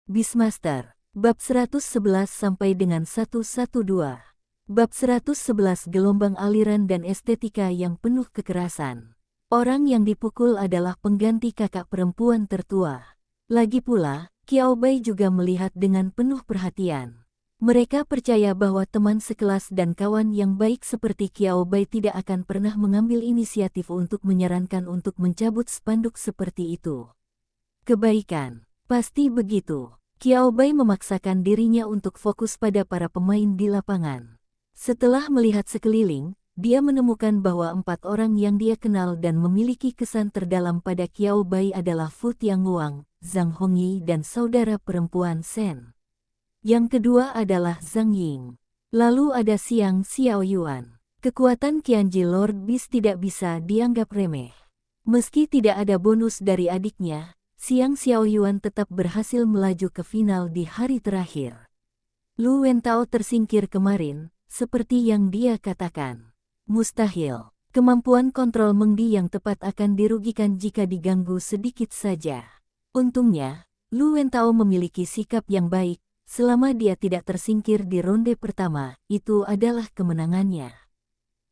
Beastmaster, Bab 111 sampai dengan 112. Bab 111 gelombang aliran dan estetika yang penuh kekerasan. Orang yang dipukul adalah pengganti kakak perempuan tertua. Lagi pula, Qiao Bai juga melihat dengan penuh perhatian. Mereka percaya bahwa teman sekelas dan kawan yang baik seperti Qiao Bai tidak akan pernah mengambil inisiatif untuk menyarankan untuk mencabut spanduk seperti itu. Kebaikan, pasti begitu. Qiao Bai memaksakan dirinya untuk fokus pada para pemain di lapangan. Setelah melihat sekeliling, dia menemukan bahwa 4 orang yang dia kenal dan memiliki kesan terdalam pada Qiao Bai adalah Fu Tianguang, Zhang Hongyi dan saudara perempuan Shen. Yang kedua adalah Zhang Ying. Lalu ada Xiang Xiaoyuan. Kekuatan Qianji Lord Beast tidak bisa dianggap remeh. Meski tidak ada bonus dari adiknya, Xiang Xiaoyuan tetap berhasil melaju ke final di hari terakhir. Lu Wentao tersingkir kemarin, seperti yang dia katakan. Mustahil. Kemampuan kontrol Meng Di yang tepat akan dirugikan jika diganggu sedikit saja. Untungnya, Lu Wentao memiliki sikap yang baik, selama dia tidak tersingkir di ronde pertama, itu adalah kemenangannya.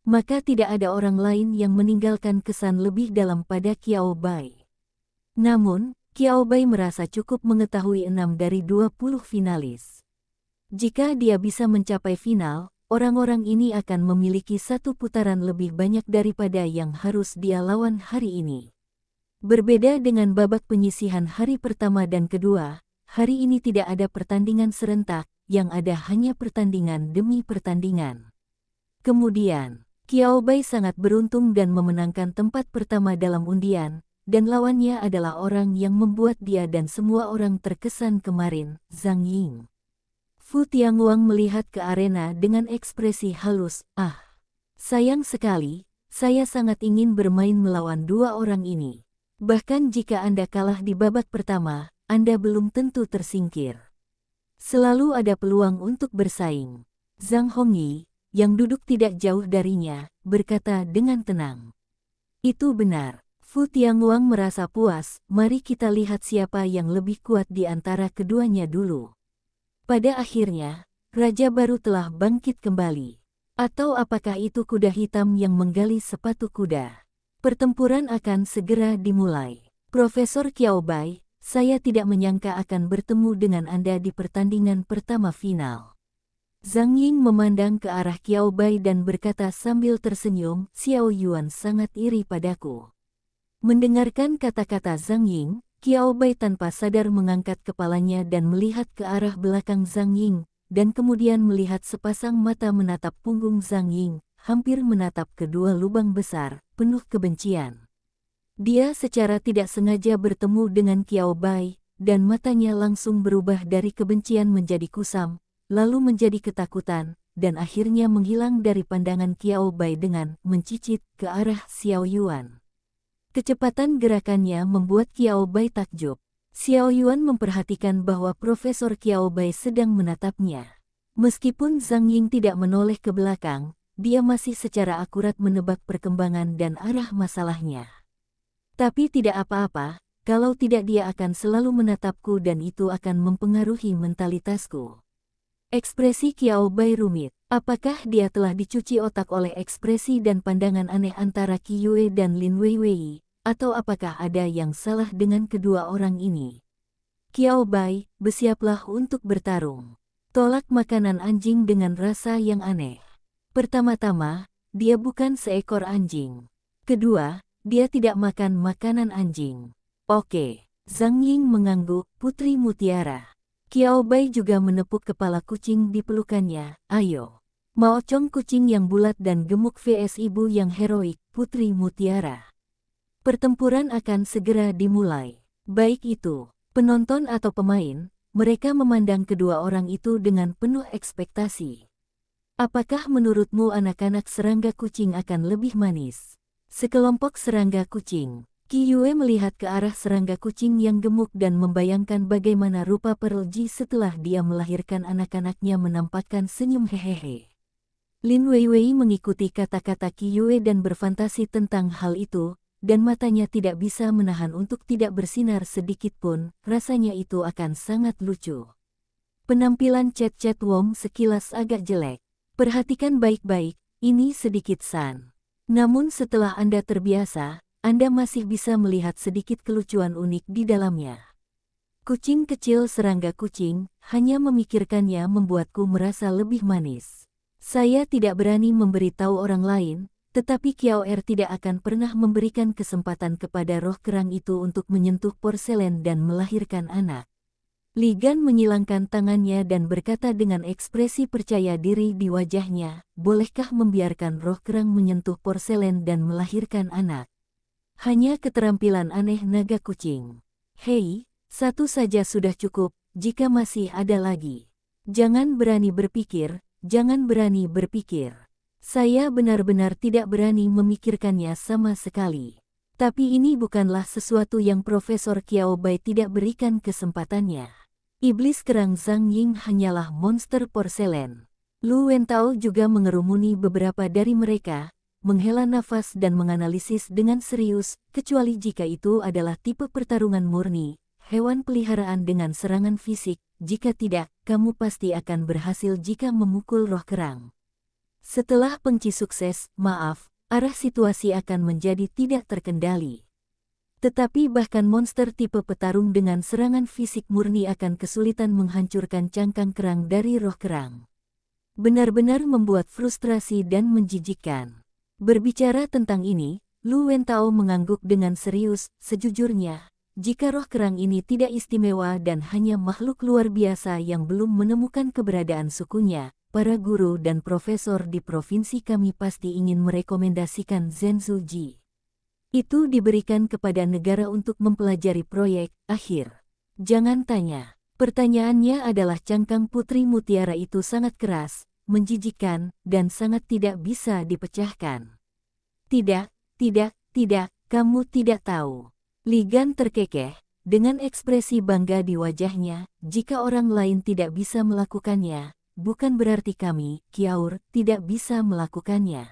Maka tidak ada orang lain yang meninggalkan kesan lebih dalam pada Qiao Bai. Namun, Qiao Bai merasa cukup mengetahui 6 dari 20 finalis. Jika dia bisa mencapai final, orang-orang ini akan memiliki satu putaran lebih banyak daripada yang harus dia lawan hari ini. Berbeda dengan babak penyisihan hari pertama dan kedua, hari ini tidak ada pertandingan serentak, yang ada hanya pertandingan demi pertandingan. Kemudian, Qiao Bai sangat beruntung dan memenangkan tempat pertama dalam undian, dan lawannya adalah orang yang membuat dia dan semua orang terkesan kemarin, Zhang Ying. Fu Tianguang melihat ke arena dengan ekspresi halus, sayang sekali, saya sangat ingin bermain melawan 2 orang ini. Bahkan jika Anda kalah di babak pertama, Anda belum tentu tersingkir. Selalu ada peluang untuk bersaing. Zhang Hongyi, yang duduk tidak jauh darinya, berkata dengan tenang. Itu benar. Fu Tianguang merasa puas, mari kita lihat siapa yang lebih kuat di antara keduanya dulu. Pada akhirnya, raja baru telah bangkit kembali. Atau apakah itu kuda hitam yang menggali sepatu kuda? Pertempuran akan segera dimulai. Profesor Qiao Bai, saya tidak menyangka akan bertemu dengan Anda di pertandingan pertama final. Zhang Ying memandang ke arah Qiao Bai dan berkata sambil tersenyum, Xiaoyuan sangat iri padaku. Mendengarkan kata-kata Zhang Ying, Qiao Bai tanpa sadar mengangkat kepalanya dan melihat ke arah belakang Zhang Ying, dan kemudian melihat sepasang mata menatap punggung Zhang Ying, hampir menatap kedua lubang besar, penuh kebencian. Dia secara tidak sengaja bertemu dengan Qiao Bai, dan matanya langsung berubah dari kebencian menjadi kusam, lalu menjadi ketakutan, dan akhirnya menghilang dari pandangan Qiao Bai dengan mencicit ke arah Xiaoyuan. Kecepatan gerakannya membuat Qiao Bai takjub. Xiaoyuan memperhatikan bahwa Profesor Qiao Bai sedang menatapnya. Meskipun Zhang Ying tidak menoleh ke belakang, dia masih secara akurat menebak perkembangan dan arah masalahnya. Tapi tidak apa-apa, kalau tidak dia akan selalu menatapku dan itu akan mempengaruhi mentalitasku. Ekspresi Qiao Bai rumit. Apakah dia telah dicuci otak oleh ekspresi dan pandangan aneh antara Qi Yue dan Lin Weiwei? Atau apakah ada yang salah dengan kedua orang ini? Qiao Bai, bersiaplah untuk bertarung. Tolak makanan anjing dengan rasa yang aneh. Pertama-tama, dia bukan seekor anjing. Kedua, dia tidak makan makanan anjing. Oke, Zhang Ying mengangguk, Putri Mutiara. Qiao Bai juga menepuk kepala kucing di pelukannya, ayo. Maocong kucing yang bulat dan gemuk vs ibu yang heroik, Putri Mutiara. Pertempuran akan segera dimulai. Baik itu, penonton atau pemain, mereka memandang kedua orang itu dengan penuh ekspektasi. Apakah menurutmu anak-anak serangga kucing akan lebih manis? Sekelompok serangga kucing. Qi Yue melihat ke arah serangga kucing yang gemuk dan membayangkan bagaimana rupa Pearl Ji setelah dia melahirkan anak-anaknya menampakkan senyum hehehe. Lin Weiwei mengikuti kata-kata Qi Yue dan berfantasi tentang hal itu, dan matanya tidak bisa menahan untuk tidak bersinar sedikit pun, rasanya itu akan sangat lucu. Penampilan Chat Wong sekilas agak jelek. Perhatikan baik-baik, ini sedikit san. Namun setelah Anda terbiasa, Anda masih bisa melihat sedikit kelucuan unik di dalamnya. Kucing kecil serangga kucing, hanya memikirkannya membuatku merasa lebih manis. Saya tidak berani memberitahu orang lain, tetapi Kiao Er tidak akan pernah memberikan kesempatan kepada roh kerang itu untuk menyentuh porselen dan melahirkan anak. Li Gan menyilangkan tangannya dan berkata dengan ekspresi percaya diri di wajahnya, bolehkah membiarkan roh kerang menyentuh porselen dan melahirkan anak? Hanya keterampilan aneh naga kucing. Hei, satu saja sudah cukup, jika masih ada lagi. Jangan berani berpikir, jangan berani berpikir. Saya benar-benar tidak berani memikirkannya sama sekali. Tapi ini bukanlah sesuatu yang Profesor Kiao Bai tidak berikan kesempatannya. Iblis kerang Zhang Ying hanyalah monster porselen. Lu Wentao juga mengerumuni beberapa dari mereka, menghela nafas dan menganalisis dengan serius, kecuali jika itu adalah tipe pertarungan murni, hewan peliharaan dengan serangan fisik, jika tidak, kamu pasti akan berhasil jika memukul roh kerang. Setelah Pengci sukses, maaf, arah situasi akan menjadi tidak terkendali. Tetapi bahkan monster tipe petarung dengan serangan fisik murni akan kesulitan menghancurkan cangkang kerang dari roh kerang. Benar-benar membuat frustrasi dan menjijikkan. Berbicara tentang ini, Lu Wentao mengangguk dengan serius, sejujurnya, jika roh kerang ini tidak istimewa dan hanya makhluk luar biasa yang belum menemukan keberadaan sukunya, para guru dan profesor di provinsi kami pasti ingin merekomendasikan Zhenzu Ji. Itu diberikan kepada negara untuk mempelajari proyek akhir. Jangan tanya. Pertanyaannya adalah cangkang putri mutiara itu sangat keras, menjijikkan, dan sangat tidak bisa dipecahkan. Tidak, kamu tidak tahu. Li Gan terkekeh, dengan ekspresi bangga di wajahnya, jika orang lain tidak bisa melakukannya, bukan berarti kami, Kiaur, tidak bisa melakukannya.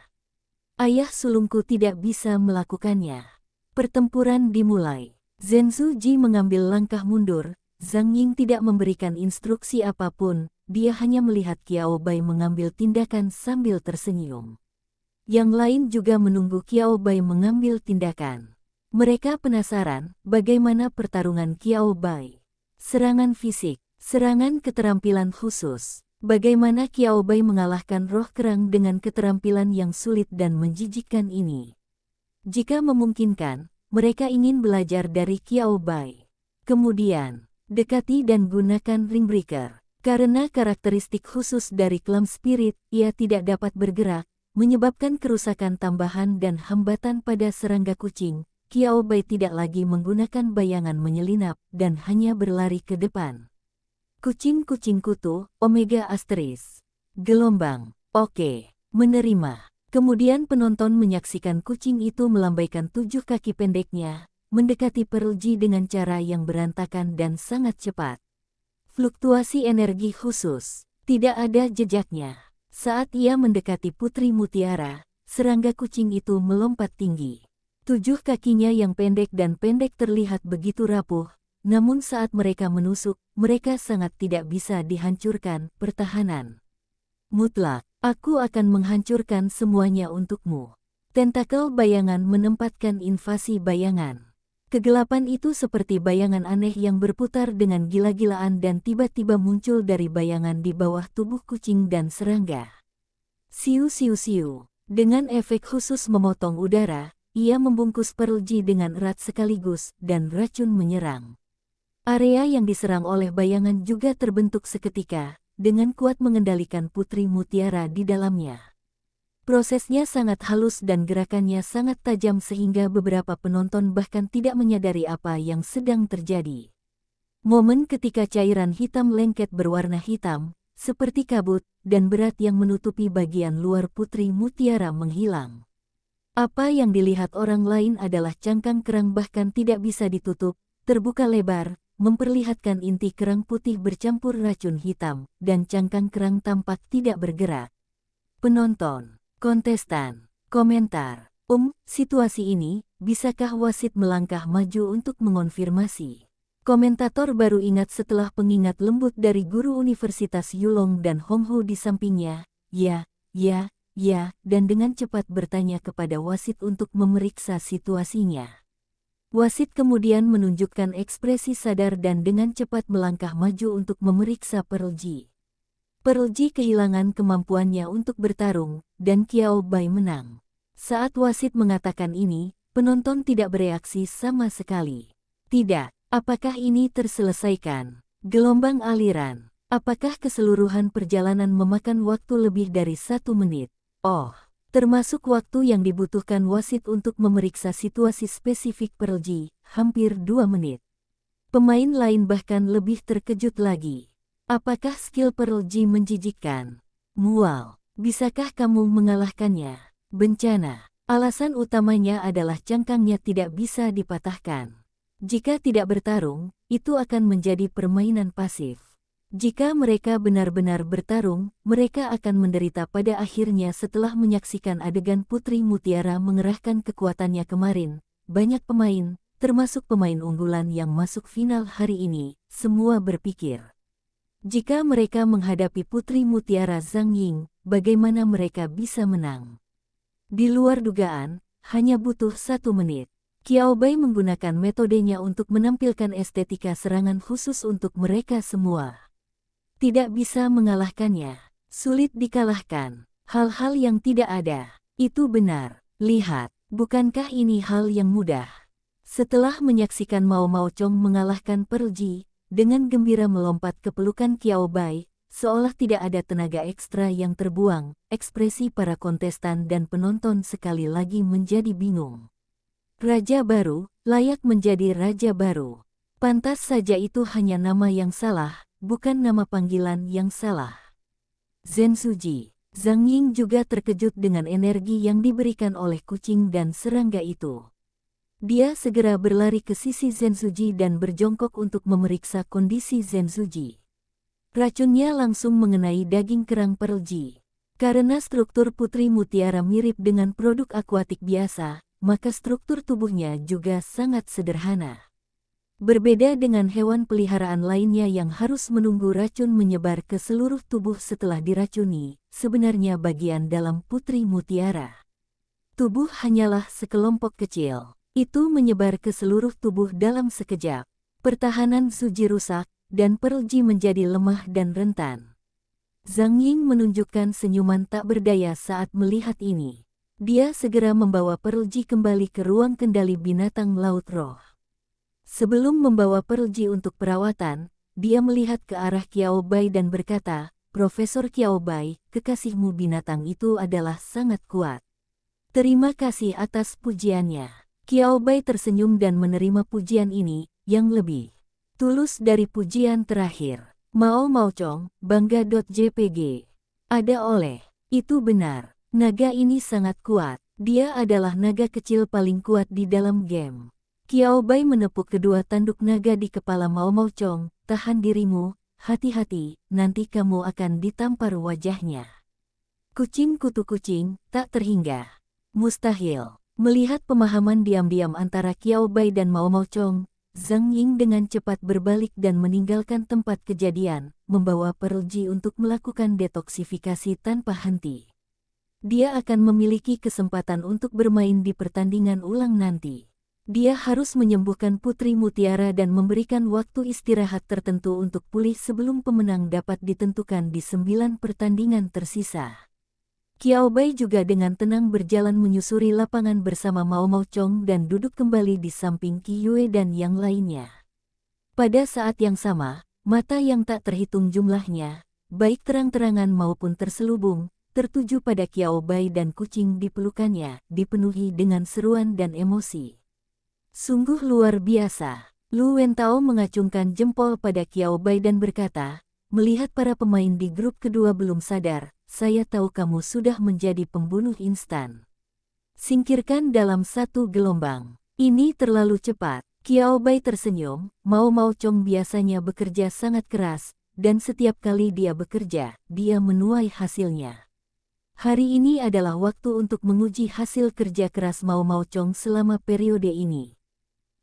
Ayah sulungku tidak bisa melakukannya. Pertempuran dimulai. Zhenzu Ji mengambil langkah mundur. Zhang Ying tidak memberikan instruksi apapun, dia hanya melihat Kiao Bai mengambil tindakan sambil tersenyum. Yang lain juga menunggu Kiao Bai mengambil tindakan. Mereka penasaran bagaimana pertarungan Kiao Bai. Serangan fisik, serangan keterampilan khusus. Bagaimana Kiao Bai mengalahkan roh kerang dengan keterampilan yang sulit dan menjijikkan ini? Jika memungkinkan, mereka ingin belajar dari Kiao Bai. Kemudian, dekati dan gunakan Ringbreaker. Karena karakteristik khusus dari Clam Spirit, ia tidak dapat bergerak, menyebabkan kerusakan tambahan dan hambatan pada serangga kucing. Kiao Bai tidak lagi menggunakan bayangan menyelinap dan hanya berlari ke depan. Kucing-kucing kutu, Omega Asteris. Gelombang. Oke, menerima. Kemudian penonton menyaksikan kucing itu melambaikan 7 kaki pendeknya, mendekati Pearl Ji dengan cara yang berantakan dan sangat cepat. Fluktuasi energi khusus. Tidak ada jejaknya. Saat ia mendekati Putri Mutiara, serangga kucing itu melompat tinggi. 7 kakinya yang pendek dan pendek terlihat begitu rapuh. Namun saat mereka menusuk, mereka sangat tidak bisa dihancurkan. Pertahanan mutlak. Aku akan menghancurkan semuanya untukmu. Tentakel bayangan menempatkan invasi bayangan. Kegelapan itu seperti bayangan aneh yang berputar dengan gila-gilaan dan tiba-tiba muncul dari bayangan di bawah tubuh kucing dan serangga. Siu siu siu. Dengan efek khusus memotong udara, ia membungkus Pearl Ji dengan erat sekaligus dan racun menyerang. Area yang diserang oleh bayangan juga terbentuk seketika, dengan kuat mengendalikan Putri Mutiara di dalamnya. Prosesnya sangat halus dan gerakannya sangat tajam sehingga beberapa penonton bahkan tidak menyadari apa yang sedang terjadi. Momen ketika cairan hitam lengket berwarna hitam, seperti kabut, dan berat yang menutupi bagian luar Putri Mutiara menghilang. Apa yang dilihat orang lain adalah cangkang kerang bahkan tidak bisa ditutup, terbuka lebar, memperlihatkan inti kerang putih bercampur racun hitam, dan cangkang kerang tampak tidak bergerak. Penonton, kontestan, komentar. Situasi ini bisakah wasit melangkah maju untuk mengonfirmasi? Komentator baru ingat setelah pengingat lembut dari guru Universitas Yulong dan Honghu di sampingnya, ya, dan dengan cepat bertanya kepada wasit untuk memeriksa situasinya. Wasit kemudian menunjukkan ekspresi sadar dan dengan cepat melangkah maju untuk memeriksa Pearl Ji. Pearl Ji kehilangan kemampuannya untuk bertarung, dan Qiao Bai menang. Saat wasit mengatakan ini, penonton tidak bereaksi sama sekali. Tidak. Apakah ini terselesaikan? Gelombang aliran. Apakah keseluruhan perjalanan memakan waktu lebih dari 1 menit? Oh, termasuk waktu yang dibutuhkan wasit untuk memeriksa situasi spesifik Pearl Ji, hampir 2 menit. Pemain lain bahkan lebih terkejut lagi. Apakah skill Pearl Ji menjijikkan? Mual. Bisakah kamu mengalahkannya? Bencana. Alasan utamanya adalah cangkangnya tidak bisa dipatahkan. Jika tidak bertarung, itu akan menjadi permainan pasif. Jika mereka benar-benar bertarung, mereka akan menderita pada akhirnya setelah menyaksikan adegan Putri Mutiara mengerahkan kekuatannya kemarin. Banyak pemain, termasuk pemain unggulan yang masuk final hari ini, semua berpikir. Jika mereka menghadapi Putri Mutiara Zhang Ying, bagaimana mereka bisa menang? Di luar dugaan, hanya butuh 1 menit. Qiao Bai menggunakan metodenya untuk menampilkan estetika serangan khusus untuk mereka semua. Tidak bisa mengalahkannya. Sulit dikalahkan. Hal-hal yang tidak ada. Itu benar. Lihat, bukankah ini hal yang mudah? Setelah menyaksikan Mao Chong mengalahkan Pearl Ji, dengan gembira melompat ke pelukan Qiao Bai, seolah tidak ada tenaga ekstra yang terbuang, ekspresi para kontestan dan penonton sekali lagi menjadi bingung. Raja baru, layak menjadi raja baru. Pantas saja itu hanya nama yang salah, bukan nama panggilan yang salah. Zhen Suji. Zhang Ying juga terkejut dengan energi yang diberikan oleh kucing dan serangga itu. Dia segera berlari ke sisi Zhen Suji dan berjongkok untuk memeriksa kondisi Zhen Suji. Racunnya langsung mengenai daging kerang Pearl Ji. Karena struktur Putri Mutiara mirip dengan produk akuatik biasa, maka struktur tubuhnya juga sangat sederhana. Berbeda dengan hewan peliharaan lainnya yang harus menunggu racun menyebar ke seluruh tubuh setelah diracuni, sebenarnya bagian dalam Putri Mutiara. Tubuh hanyalah sekelompok kecil. Itu menyebar ke seluruh tubuh dalam sekejap. Pertahanan Suji rusak, dan Pearl Ji menjadi lemah dan rentan. Zhang Ying menunjukkan senyuman tak berdaya saat melihat ini. Dia segera membawa Pearl Ji kembali ke ruang kendali binatang laut roh. Sebelum membawa Pearl Ji untuk perawatan, dia melihat ke arah Qiao Bai dan berkata, "Profesor Qiao Bai, kekasihmu binatang itu adalah sangat kuat. Terima kasih atas pujiannya." Qiao Bai tersenyum dan menerima pujian ini, yang lebih tulus dari pujian terakhir. Mao Chong, bangga.jpg. Ada oleh. Itu benar. Naga ini sangat kuat. Dia adalah naga kecil paling kuat di dalam game. Qiao Bai menepuk kedua tanduk naga di kepala Mao Chong. Tahan dirimu, hati-hati, nanti kamu akan ditampar wajahnya. Kucing kutu kucing, tak terhingga. Mustahil. Melihat pemahaman diam-diam antara Qiao Bai dan Mao Chong, Zhang Ying dengan cepat berbalik dan meninggalkan tempat kejadian, membawa Pearl Ji untuk melakukan detoksifikasi tanpa henti. Dia akan memiliki kesempatan untuk bermain di pertandingan ulang nanti. Dia harus menyembuhkan Putri Mutiara dan memberikan waktu istirahat tertentu untuk pulih sebelum pemenang dapat ditentukan di 9 pertandingan tersisa. Qiao Bai juga dengan tenang berjalan menyusuri lapangan bersama Mao Chong dan duduk kembali di samping Qi Yue dan yang lainnya. Pada saat yang sama, mata yang tak terhitung jumlahnya, baik terang-terangan maupun terselubung, tertuju pada Qiao Bai dan kucing di pelukannya, dipenuhi dengan seruan dan emosi. Sungguh luar biasa. Lu Wentao mengacungkan jempol pada Qiao Bai dan berkata, melihat para pemain di grup kedua belum sadar, saya tahu kamu sudah menjadi pembunuh instan. Singkirkan dalam 1 gelombang. Ini terlalu cepat. Qiao Bai tersenyum, Mao Chong biasanya bekerja sangat keras, dan setiap kali dia bekerja, dia menuai hasilnya. Hari ini adalah waktu untuk menguji hasil kerja keras Mao Mao Chong selama periode ini.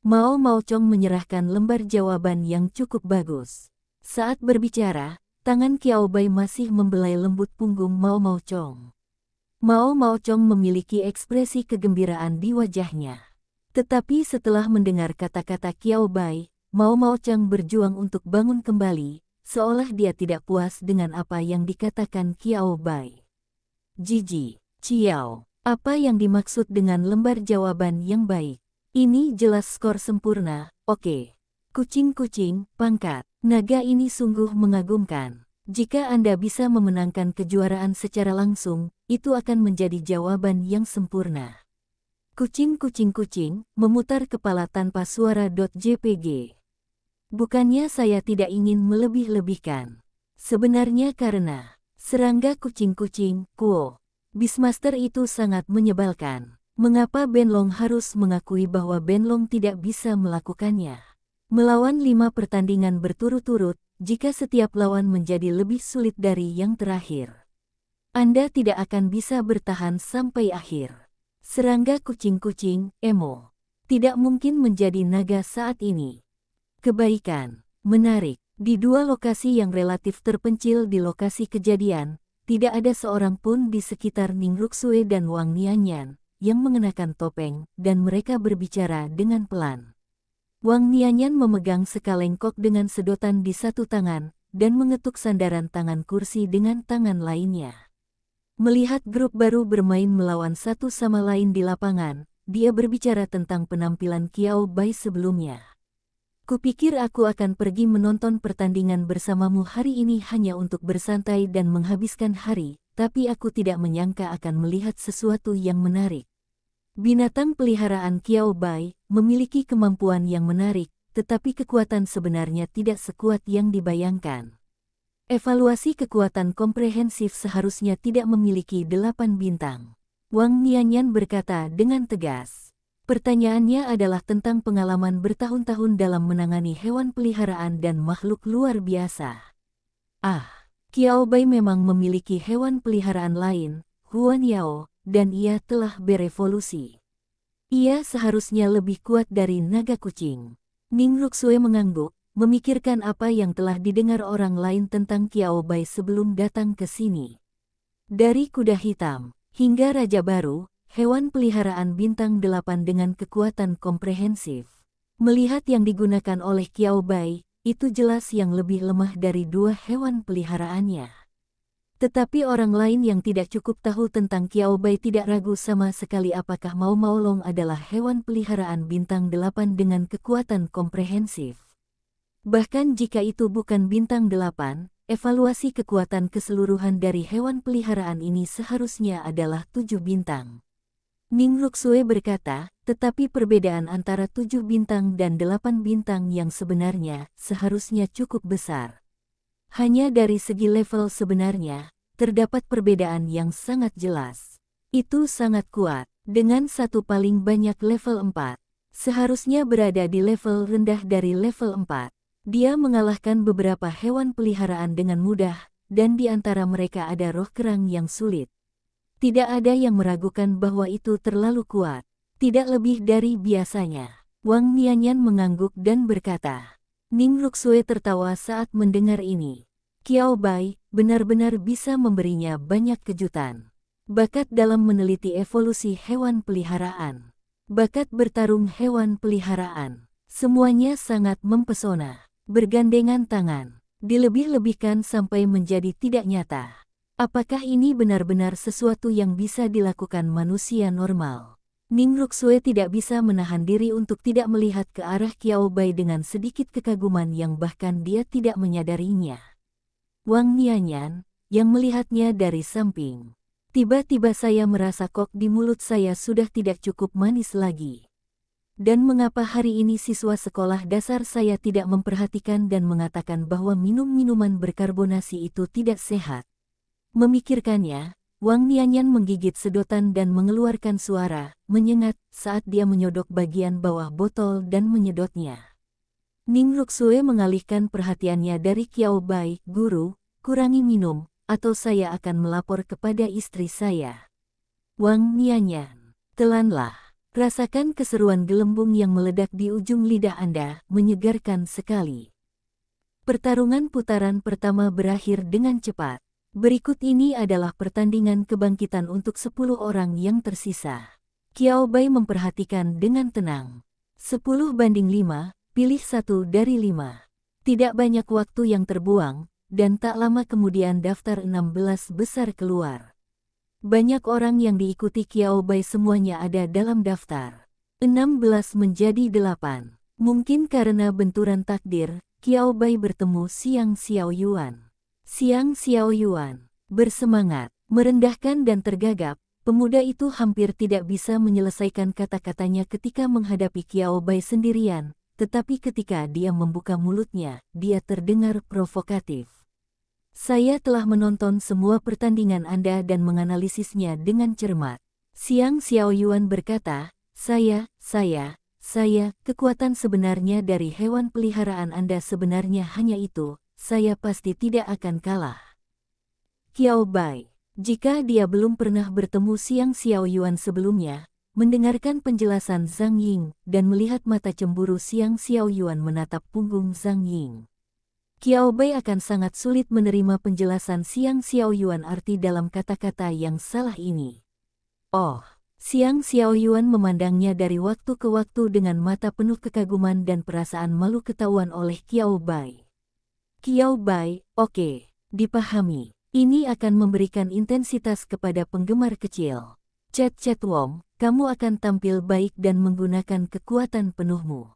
Mao Mao Chong menyerahkan lembar jawaban yang cukup bagus. Saat berbicara, tangan Qiao Bai masih membelai lembut punggung Mao Mao Chong. Mao Mao Chong memiliki ekspresi kegembiraan di wajahnya. Tetapi setelah mendengar kata-kata Qiao Bai, Mao Mao Chong berjuang untuk bangun kembali, seolah dia tidak puas dengan apa yang dikatakan Qiao Bai. Jiji, Ciao, apa yang dimaksud dengan lembar jawaban yang baik? Ini jelas skor sempurna, oke. Kucing-kucing, pangkat, naga ini sungguh mengagumkan. Jika Anda bisa memenangkan kejuaraan secara langsung, itu akan menjadi jawaban yang sempurna. Kucing-kucing-kucing, memutar kepala tanpa suara. JPG. Bukannya saya tidak ingin melebih-lebihkan. Sebenarnya karena serangga kucing-kucing, kuo. Beastmaster itu sangat menyebalkan. Mengapa Benlong harus mengakui bahwa Benlong tidak bisa melakukannya? Melawan 5 pertandingan berturut-turut, jika setiap lawan menjadi lebih sulit dari yang terakhir, Anda tidak akan bisa bertahan sampai akhir. Serangga kucing-kucing, emo. Tidak mungkin menjadi naga saat ini. Kebaikan, menarik. Di dua lokasi yang relatif terpencil di lokasi kejadian, tidak ada seorang pun di sekitar Ning Ruxue dan Wang Nianyan yang mengenakan topeng, dan mereka berbicara dengan pelan. Wang Nianyan memegang sekaleng kok dengan sedotan di satu tangan, dan mengetuk sandaran tangan kursi dengan tangan lainnya. Melihat grup baru bermain melawan satu sama lain di lapangan, dia berbicara tentang penampilan Qiao Bai sebelumnya. Kupikir aku akan pergi menonton pertandingan bersamamu hari ini hanya untuk bersantai dan menghabiskan hari, tapi aku tidak menyangka akan melihat sesuatu yang menarik. Binatang peliharaan Qiao Bai memiliki kemampuan yang menarik, tetapi kekuatan sebenarnya tidak sekuat yang dibayangkan. Evaluasi kekuatan komprehensif seharusnya tidak memiliki 8 bintang. Wang Nianyan berkata dengan tegas. Pertanyaannya adalah tentang pengalaman bertahun-tahun dalam menangani hewan peliharaan dan makhluk luar biasa. Qiao Bai memang memiliki hewan peliharaan lain, Huan Yao, dan ia telah berevolusi. Ia seharusnya lebih kuat dari naga kucing. Ning Ruxue mengangguk, memikirkan apa yang telah didengar orang lain tentang Qiao Bai sebelum datang ke sini. Dari kuda hitam hingga raja baru, hewan peliharaan bintang 8 dengan kekuatan komprehensif. Melihat yang digunakan oleh Qiao Bai, itu jelas yang lebih lemah dari 2 hewan peliharaannya. Tetapi orang lain yang tidak cukup tahu tentang Qiao Bai tidak ragu sama sekali apakah Mao Mao Long adalah hewan peliharaan bintang 8 dengan kekuatan komprehensif. Bahkan jika itu bukan bintang 8, evaluasi kekuatan keseluruhan dari hewan peliharaan ini seharusnya adalah 7 bintang. Ning Ruxue berkata, tetapi perbedaan antara 7 bintang dan 8 bintang yang sebenarnya seharusnya cukup besar. Hanya dari segi level sebenarnya, terdapat perbedaan yang sangat jelas. Itu sangat kuat, dengan satu paling banyak level 4. Seharusnya berada di level rendah dari level 4. Dia mengalahkan beberapa hewan peliharaan dengan mudah, dan di antara mereka ada roh kerang yang sulit. Tidak ada yang meragukan bahwa itu terlalu kuat. Tidak lebih dari biasanya. Wang Nianyan mengangguk dan berkata. Ning Ruxue tertawa saat mendengar ini. Qiao Bai benar-benar bisa memberinya banyak kejutan. Bakat dalam meneliti evolusi hewan peliharaan. Bakat bertarung hewan peliharaan. Semuanya sangat mempesona. Bergandengan tangan. Dilebih-lebihkan sampai menjadi tidak nyata. Apakah ini benar-benar sesuatu yang bisa dilakukan manusia normal? Ning Ruxue tidak bisa menahan diri untuk tidak melihat ke arah Qiao Bai dengan sedikit kekaguman yang bahkan dia tidak menyadarinya. Wang Nianyan, yang melihatnya dari samping. Tiba-tiba saya merasa kok di mulut saya sudah tidak cukup manis lagi. Dan mengapa hari ini siswa sekolah dasar saya tidak memperhatikan dan mengatakan bahwa minum minuman berkarbonasi itu tidak sehat? Memikirkannya, Wang Nianyan menggigit sedotan dan mengeluarkan suara menyengat saat dia menyodok bagian bawah botol dan menyedotnya. Ning Ruxue mengalihkan perhatiannya dari Qiao Bai, guru, kurangi minum, atau saya akan melapor kepada istri saya. Wang Nianyan, telanlah. Rasakan keseruan gelembung yang meledak di ujung lidah Anda, menyegarkan sekali. Pertarungan putaran pertama berakhir dengan cepat. Berikut ini adalah pertandingan kebangkitan untuk 10 orang yang tersisa. Qiao Bai memperhatikan dengan tenang. 10-5, pilih 1 dari 5. Tidak banyak waktu yang terbuang, dan tak lama kemudian daftar 16 besar keluar. Banyak orang yang diikuti Qiao Bai semuanya ada dalam daftar. 16 menjadi 8. Mungkin karena benturan takdir, Qiao Bai bertemu Xiang Xiaoyuan. Xiang Xiaoyuan bersemangat, merendahkan dan tergagap. Pemuda itu hampir tidak bisa menyelesaikan kata-katanya ketika menghadapi Qiao Bai sendirian, tetapi ketika dia membuka mulutnya, dia terdengar provokatif. Saya telah menonton semua pertandingan Anda dan menganalisisnya dengan cermat. Xiang Xiaoyuan berkata, saya, kekuatan sebenarnya dari hewan peliharaan Anda sebenarnya hanya itu, saya pasti tidak akan kalah. Qiao Bai, jika dia belum pernah bertemu Xiang Xiaoyuan sebelumnya, mendengarkan penjelasan Zhang Ying dan melihat mata cemburu Xiang Xiaoyuan menatap punggung Zhang Ying, Qiao Bai akan sangat sulit menerima penjelasan Xiang Xiaoyuan arti dalam kata-kata yang salah ini. Oh, Xiang Xiaoyuan memandangnya dari waktu ke waktu dengan mata penuh kekaguman dan perasaan malu ketahuan oleh Qiao Bai. Qiao Bai, oke, dipahami. Ini akan memberikan intensitas kepada penggemar kecil. Chat Wom, kamu akan tampil baik dan menggunakan kekuatan penuhmu.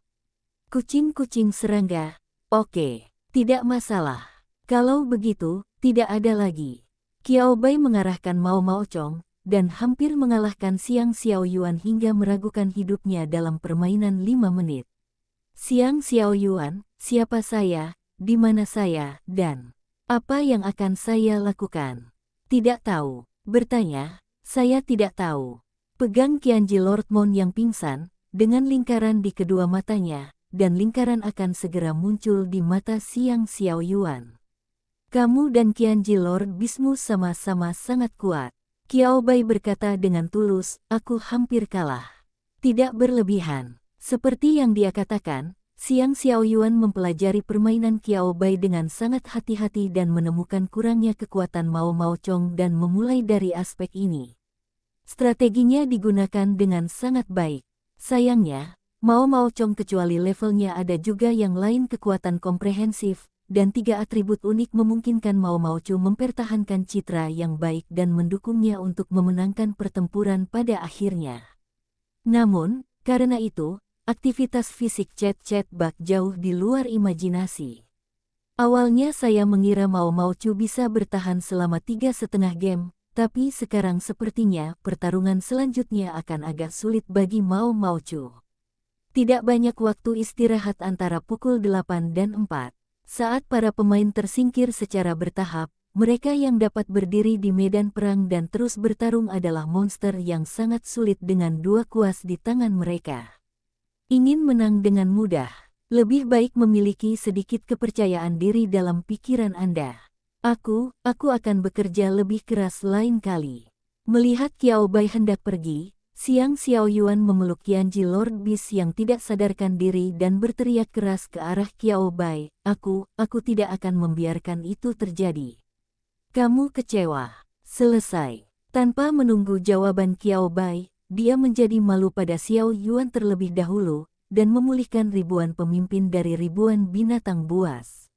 Kucing-kucing serangga, oke. Tidak masalah. Kalau begitu, tidak ada lagi. Qiao Bai mengarahkan Mao Chong, dan hampir mengalahkan Xiang Xiaoyuan hingga meragukan hidupnya dalam permainan 5 menit. Xiang Xiaoyuan, siapa saya, di mana saya, dan apa yang akan saya lakukan? Tidak tahu. Bertanya, saya tidak tahu. Pegang Qianji Lord Mon yang pingsan, dengan lingkaran di kedua matanya, dan lingkaran akan segera muncul di mata Xiang Xiaoyuan. Kamu dan Qianji Lord Bismu sama-sama sangat kuat. Qiao Bai berkata dengan tulus, aku hampir kalah. Tidak berlebihan. Seperti yang dia katakan, Xiang Xiaoyuan mempelajari permainan Qiao Bai dengan sangat hati-hati dan menemukan kurangnya kekuatan Mao Chong dan memulai dari aspek ini. Strateginya digunakan dengan sangat baik. Sayangnya, Mao Chong kecuali levelnya ada juga yang lain kekuatan komprehensif, dan 3 atribut unik memungkinkan Mao Chong mempertahankan citra yang baik dan mendukungnya untuk memenangkan pertempuran pada akhirnya. Namun, karena itu, aktivitas fisik Chat Bak jauh di luar imajinasi. Awalnya saya mengira Mao Chong bisa bertahan selama 3,5 game, tapi sekarang sepertinya pertarungan selanjutnya akan agak sulit bagi Mao Chong. Tidak banyak waktu istirahat antara pukul 8 dan 4. Saat para pemain tersingkir secara bertahap, mereka yang dapat berdiri di medan perang dan terus bertarung adalah monster yang sangat sulit dengan 2 kuas di tangan mereka. Ingin menang dengan mudah, lebih baik memiliki sedikit kepercayaan diri dalam pikiran Anda. Aku akan bekerja lebih keras lain kali. Melihat Qiao Bai hendak pergi, Xiang Xiaoyuan memeluk Qianji Lord Bis yang tidak sadarkan diri dan berteriak keras ke arah Qiao Bai, aku tidak akan membiarkan itu terjadi. Kamu kecewa. Selesai. Tanpa menunggu jawaban Qiao Bai, dia menjadi malu pada Xiao Yuan terlebih dahulu, dan memulihkan ribuan pemimpin dari ribuan binatang buas.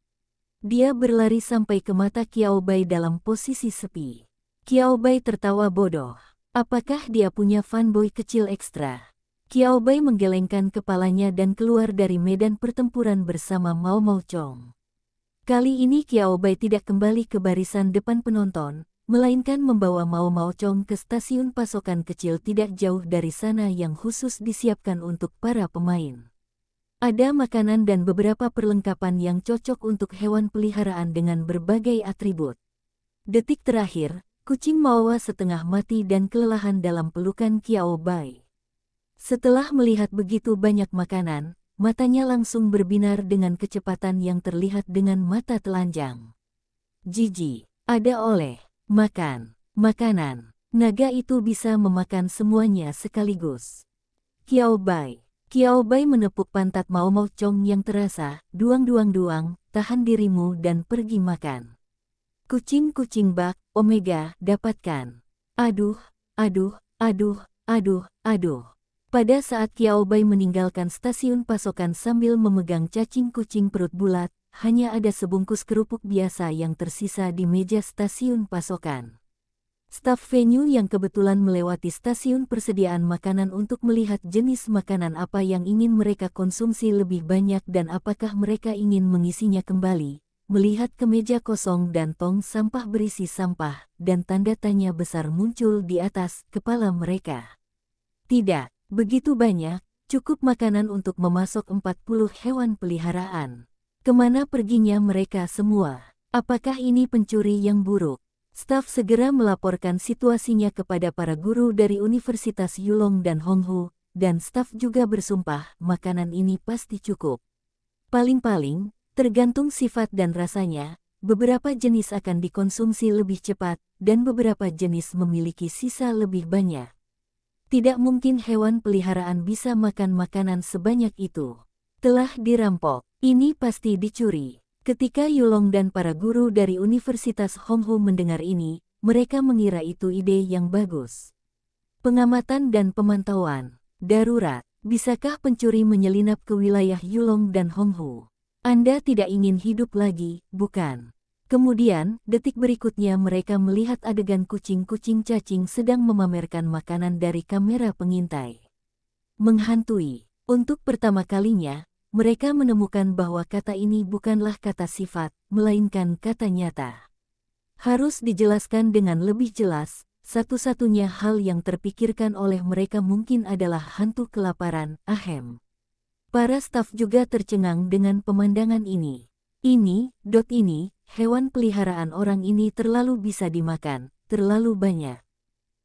Dia berlari sampai ke mata Qiao Bai dalam posisi sepi. Qiao Bai tertawa bodoh. Apakah dia punya fanboy kecil ekstra? Qiao Bai menggelengkan kepalanya dan keluar dari medan pertempuran bersama Mao Chong. Kali ini Qiao Bai tidak kembali ke barisan depan penonton, melainkan membawa Mao Chong ke stasiun pasokan kecil tidak jauh dari sana yang khusus disiapkan untuk para pemain. Ada makanan dan beberapa perlengkapan yang cocok untuk hewan peliharaan dengan berbagai atribut. Detik terakhir, kucing Mawa setengah mati dan kelelahan dalam pelukan Qiao Bai. Setelah melihat begitu banyak makanan, matanya langsung berbinar dengan kecepatan yang terlihat dengan mata telanjang. Jijik, Ada makan, makanan. Naga itu bisa memakan semuanya sekaligus. Qiao Bai. Qiao Bai menepuk pantat Mao Mao Chong yang terasa, duang, tahan dirimu dan pergi makan. Kucing-kucing bak, Omega, dapatkan. Aduh, aduh, aduh, aduh, aduh. Pada saat Qiao Bai meninggalkan stasiun pasokan sambil memegang cacing kucing perut bulat, hanya ada sebungkus kerupuk biasa yang tersisa di meja stasiun pasokan. Staf venue yang kebetulan melewati stasiun persediaan makanan untuk melihat jenis makanan apa yang ingin mereka konsumsi lebih banyak dan apakah mereka ingin mengisinya kembali, melihat ke meja kosong dan tong sampah berisi sampah, dan tanda tanya besar muncul di atas kepala mereka. Tidak begitu banyak, cukup makanan untuk memasok 40 hewan peliharaan. Kemana perginya mereka semua? Apakah ini pencuri yang buruk? Staf segera melaporkan situasinya kepada para guru dari Universitas Yulong dan Honghu, dan staf juga bersumpah makanan ini pasti cukup. Paling-paling, tergantung sifat dan rasanya, beberapa jenis akan dikonsumsi lebih cepat, dan beberapa jenis memiliki sisa lebih banyak. Tidak mungkin hewan peliharaan bisa makan makanan sebanyak itu. Telah dirampok, ini pasti dicuri. Ketika Yulong dan para guru dari Universitas Honghu mendengar ini, mereka mengira itu ide yang bagus. Pengamatan dan pemantauan. Darurat. Bisakah pencuri menyelinap ke wilayah Yulong dan Honghu? Anda tidak ingin hidup lagi, bukan? Kemudian, detik berikutnya mereka melihat adegan kucing-kucing cacing sedang memamerkan makanan dari kamera pengintai. Menghantui. Untuk pertama kalinya, mereka menemukan bahwa kata ini bukanlah kata sifat, melainkan kata nyata. Harus dijelaskan dengan lebih jelas, satu-satunya hal yang terpikirkan oleh mereka mungkin adalah hantu kelaparan, ahem. Para staf juga tercengang dengan pemandangan ini. Ini, hewan peliharaan orang ini terlalu bisa dimakan, terlalu banyak.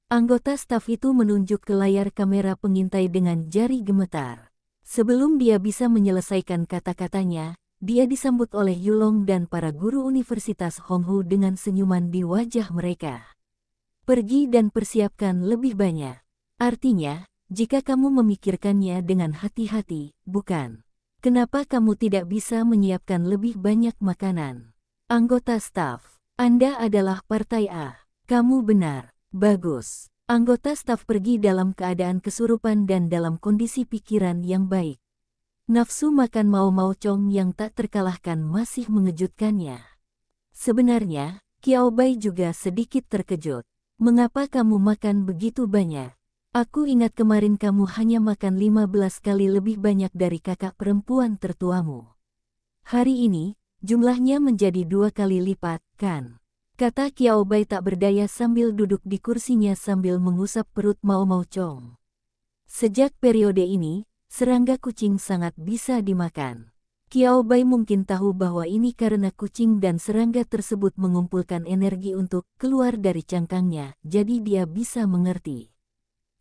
Anggota staf itu menunjuk ke layar kamera pengintai dengan jari gemetar. Sebelum dia bisa menyelesaikan kata-katanya, dia disambut oleh Yulong dan para guru Universitas Honghu dengan senyuman di wajah mereka. Pergi dan persiapkan lebih banyak. Artinya, jika kamu memikirkannya dengan hati-hati, bukan? Kenapa kamu tidak bisa menyiapkan lebih banyak makanan? Anggota staf, Anda adalah Partai A. Kamu benar. Bagus. Anggota staf pergi dalam keadaan kesurupan dan dalam kondisi pikiran yang baik. Nafsu makan Mao Mao Chong yang tak terkalahkan masih mengejutkannya. Sebenarnya, Qiao Bai juga sedikit terkejut. Mengapa kamu makan begitu banyak? Aku ingat kemarin kamu hanya makan 15 kali lebih banyak dari kakak perempuan tertuamu. Hari ini, jumlahnya menjadi 2 kali lipat, kan? Kata Qiao Bai tak berdaya sambil duduk di kursinya sambil mengusap perut Mao Mao Chong. Sejak periode ini, serangga kucing sangat bisa dimakan. Qiao Bai mungkin tahu bahwa ini karena kucing dan serangga tersebut mengumpulkan energi untuk keluar dari cangkangnya, jadi dia bisa mengerti.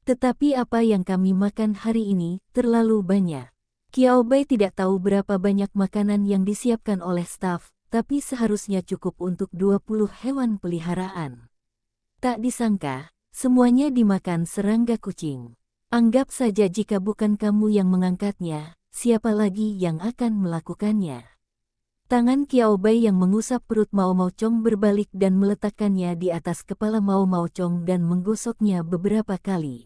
Tetapi apa yang kami makan hari ini terlalu banyak. Qiao Bai tidak tahu berapa banyak makanan yang disiapkan oleh staf, tapi seharusnya cukup untuk 20 hewan peliharaan. Tak disangka, semuanya dimakan serangga kucing. Anggap saja jika bukan kamu yang mengangkatnya, siapa lagi yang akan melakukannya? Tangan Qiao Bai yang mengusap perut Mao Mao Chong berbalik dan meletakkannya di atas kepala Mao Mao Chong dan menggosoknya beberapa kali.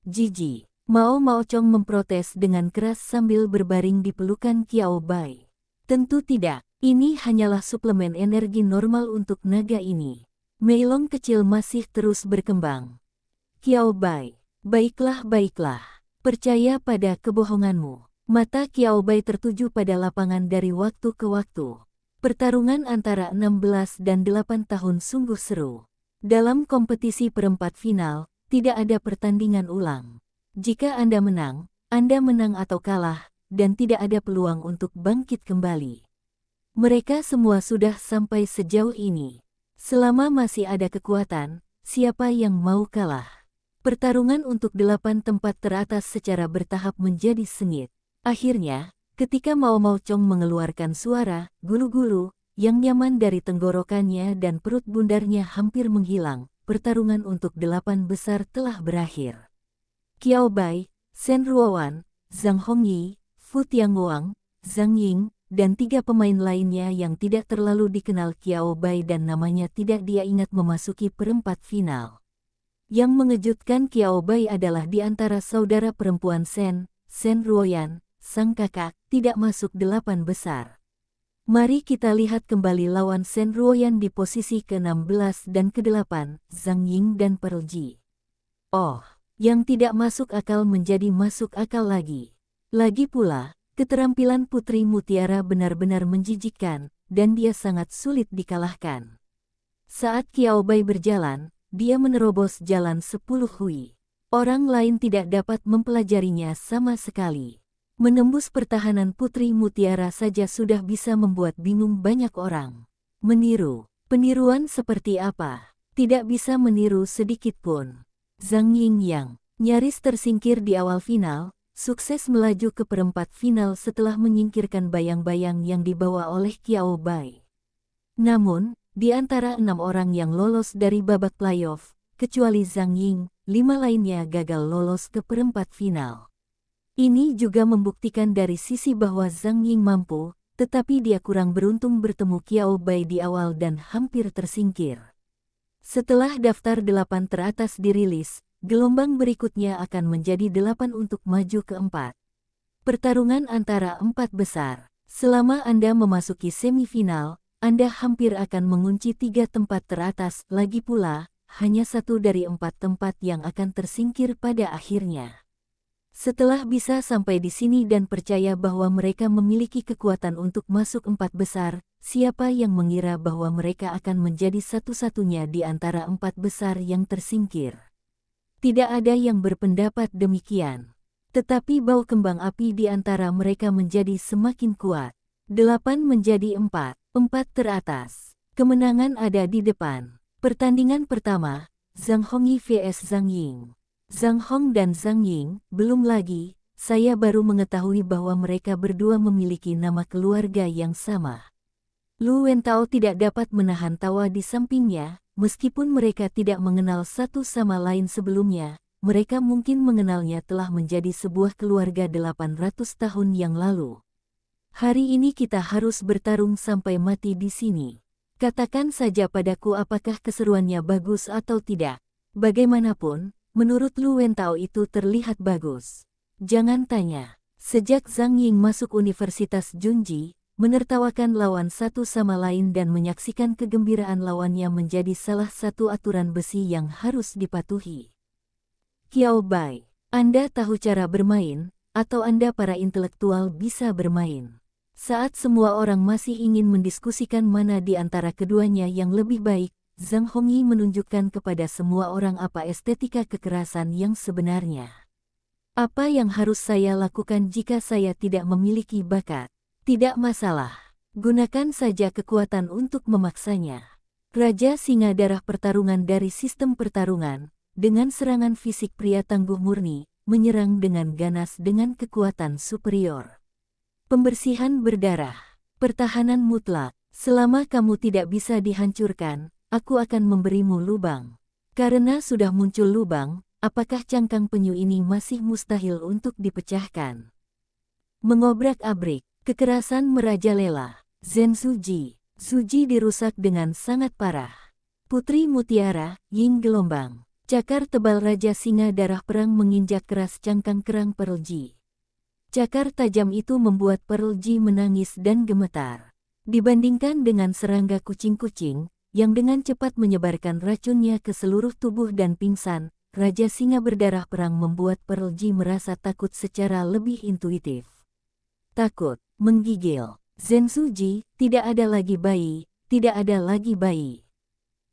Jijik, Mao Mao Chong memprotes dengan keras sambil berbaring di pelukan Qiao Bai. Tentu tidak. Ini hanyalah suplemen energi normal untuk naga ini. Meilong kecil masih terus berkembang. Qiao Bai, baiklah. Percaya pada kebohonganmu. Mata Qiao Bai tertuju pada lapangan dari waktu ke waktu. Pertarungan antara 16 dan 8 tahun sungguh seru. Dalam kompetisi perempat final, tidak ada pertandingan ulang. Jika Anda menang atau kalah, dan tidak ada peluang untuk bangkit kembali. Mereka semua sudah sampai sejauh ini. Selama masih ada kekuatan, siapa yang mau kalah? Pertarungan untuk 8 tempat teratas secara bertahap menjadi sengit. Akhirnya, ketika Mao Mao Chong mengeluarkan suara, gulu-gulu, yang nyaman dari tenggorokannya dan perut bundarnya hampir menghilang. Pertarungan untuk 8 besar telah berakhir. Qiao Bai, Shen Ruowan, Zhang Hongyi, Fu Tianguang, Zhang Ying, dan 3 pemain lainnya yang tidak terlalu dikenal Qiao Bai dan namanya tidak dia ingat memasuki perempat final. Yang mengejutkan Qiao Bai adalah di antara saudara perempuan Shen Ruoyan, sang kakak, tidak masuk 8 besar. Mari kita lihat kembali lawan Shen Ruoyan di posisi ke-16 dan ke-8, Zhang Ying dan Pearl Ji. Oh, yang tidak masuk akal menjadi masuk akal lagi. Lagi pula, keterampilan Putri Mutiara benar-benar menjijikkan, dan dia sangat sulit dikalahkan. Saat Qiao Bai berjalan, dia menerobos jalan 10 hui. Orang lain tidak dapat mempelajarinya sama sekali. Menembus pertahanan Putri Mutiara saja sudah bisa membuat bingung banyak orang. Meniru. Peniruan seperti apa? Tidak bisa meniru sedikit pun. Zhang Ying yang nyaris tersingkir di awal final, sukses melaju ke perempat final setelah menyingkirkan bayang-bayang yang dibawa oleh Qiao Bai. Namun, di antara 6 orang yang lolos dari babak playoff, kecuali Zhang Ying, 5 lainnya gagal lolos ke perempat final. Ini juga membuktikan dari sisi bahwa Zhang Ying mampu, tetapi dia kurang beruntung bertemu Qiao Bai di awal dan hampir tersingkir. Setelah daftar 8 teratas dirilis, gelombang berikutnya akan menjadi 8 untuk maju ke 4. Pertarungan antara 4 besar. Selama Anda memasuki semifinal, Anda hampir akan mengunci 3 tempat teratas, lagi pula, hanya 1 dari 4 tempat yang akan tersingkir pada akhirnya. Setelah bisa sampai di sini dan percaya bahwa mereka memiliki kekuatan untuk masuk 4 besar, siapa yang mengira bahwa mereka akan menjadi satu-satunya di antara 4 besar yang tersingkir? Tidak ada yang berpendapat demikian. Tetapi bau kembang api di antara mereka menjadi semakin kuat. 8 menjadi 4, 4 teratas. Kemenangan ada di depan. Pertandingan pertama, Zhang Hongyi vs Zhang Ying. Zhang Hong dan Zhang Ying, belum lagi, saya baru mengetahui bahwa mereka berdua memiliki nama keluarga yang sama. Lu Wentao tidak dapat menahan tawa di sampingnya, meskipun mereka tidak mengenal satu sama lain sebelumnya, mereka mungkin mengenalnya telah menjadi sebuah keluarga 800 tahun yang lalu. Hari ini kita harus bertarung sampai mati di sini. Katakan saja padaku apakah keseruannya bagus atau tidak. Bagaimanapun, menurut Lu Wentao itu terlihat bagus. Jangan tanya. Sejak Zhang Ying masuk Universitas Junji, menertawakan lawan satu sama lain dan menyaksikan kegembiraan lawannya menjadi salah satu aturan besi yang harus dipatuhi. Qiao Bai, Anda tahu cara bermain, atau Anda para intelektual bisa bermain? Saat semua orang masih ingin mendiskusikan mana di antara keduanya yang lebih baik, Zhang Hongyi menunjukkan kepada semua orang apa estetika kekerasan yang sebenarnya. Apa yang harus saya lakukan jika saya tidak memiliki bakat? Tidak masalah. Gunakan saja kekuatan untuk memaksanya. Raja Singa Darah Pertarungan dari sistem pertarungan, dengan serangan fisik pria tangguh murni, menyerang dengan ganas dengan kekuatan superior. Pembersihan berdarah. Pertahanan mutlak. Selama kamu tidak bisa dihancurkan, aku akan memberimu lubang. Karena sudah muncul lubang, apakah cangkang penyu ini masih mustahil untuk dipecahkan? Mengobrak-abrik, kekerasan merajalela. Zhen Suji. Suji dirusak dengan sangat parah. Putri Mutiara, Ying gelombang. Cakar tebal Raja Singa Darah Perang menginjak keras cangkang kerang Pearl Ji. Cakar tajam itu membuat Pearl Ji menangis dan gemetar. Dibandingkan dengan serangga kucing-kucing, yang dengan cepat menyebarkan racunnya ke seluruh tubuh dan pingsan, Raja Singa Berdarah Perang membuat Pearl Ji merasa takut secara lebih intuitif. Takut, menggigil. Zhen Suji, tidak ada lagi bayi, tidak ada lagi bayi.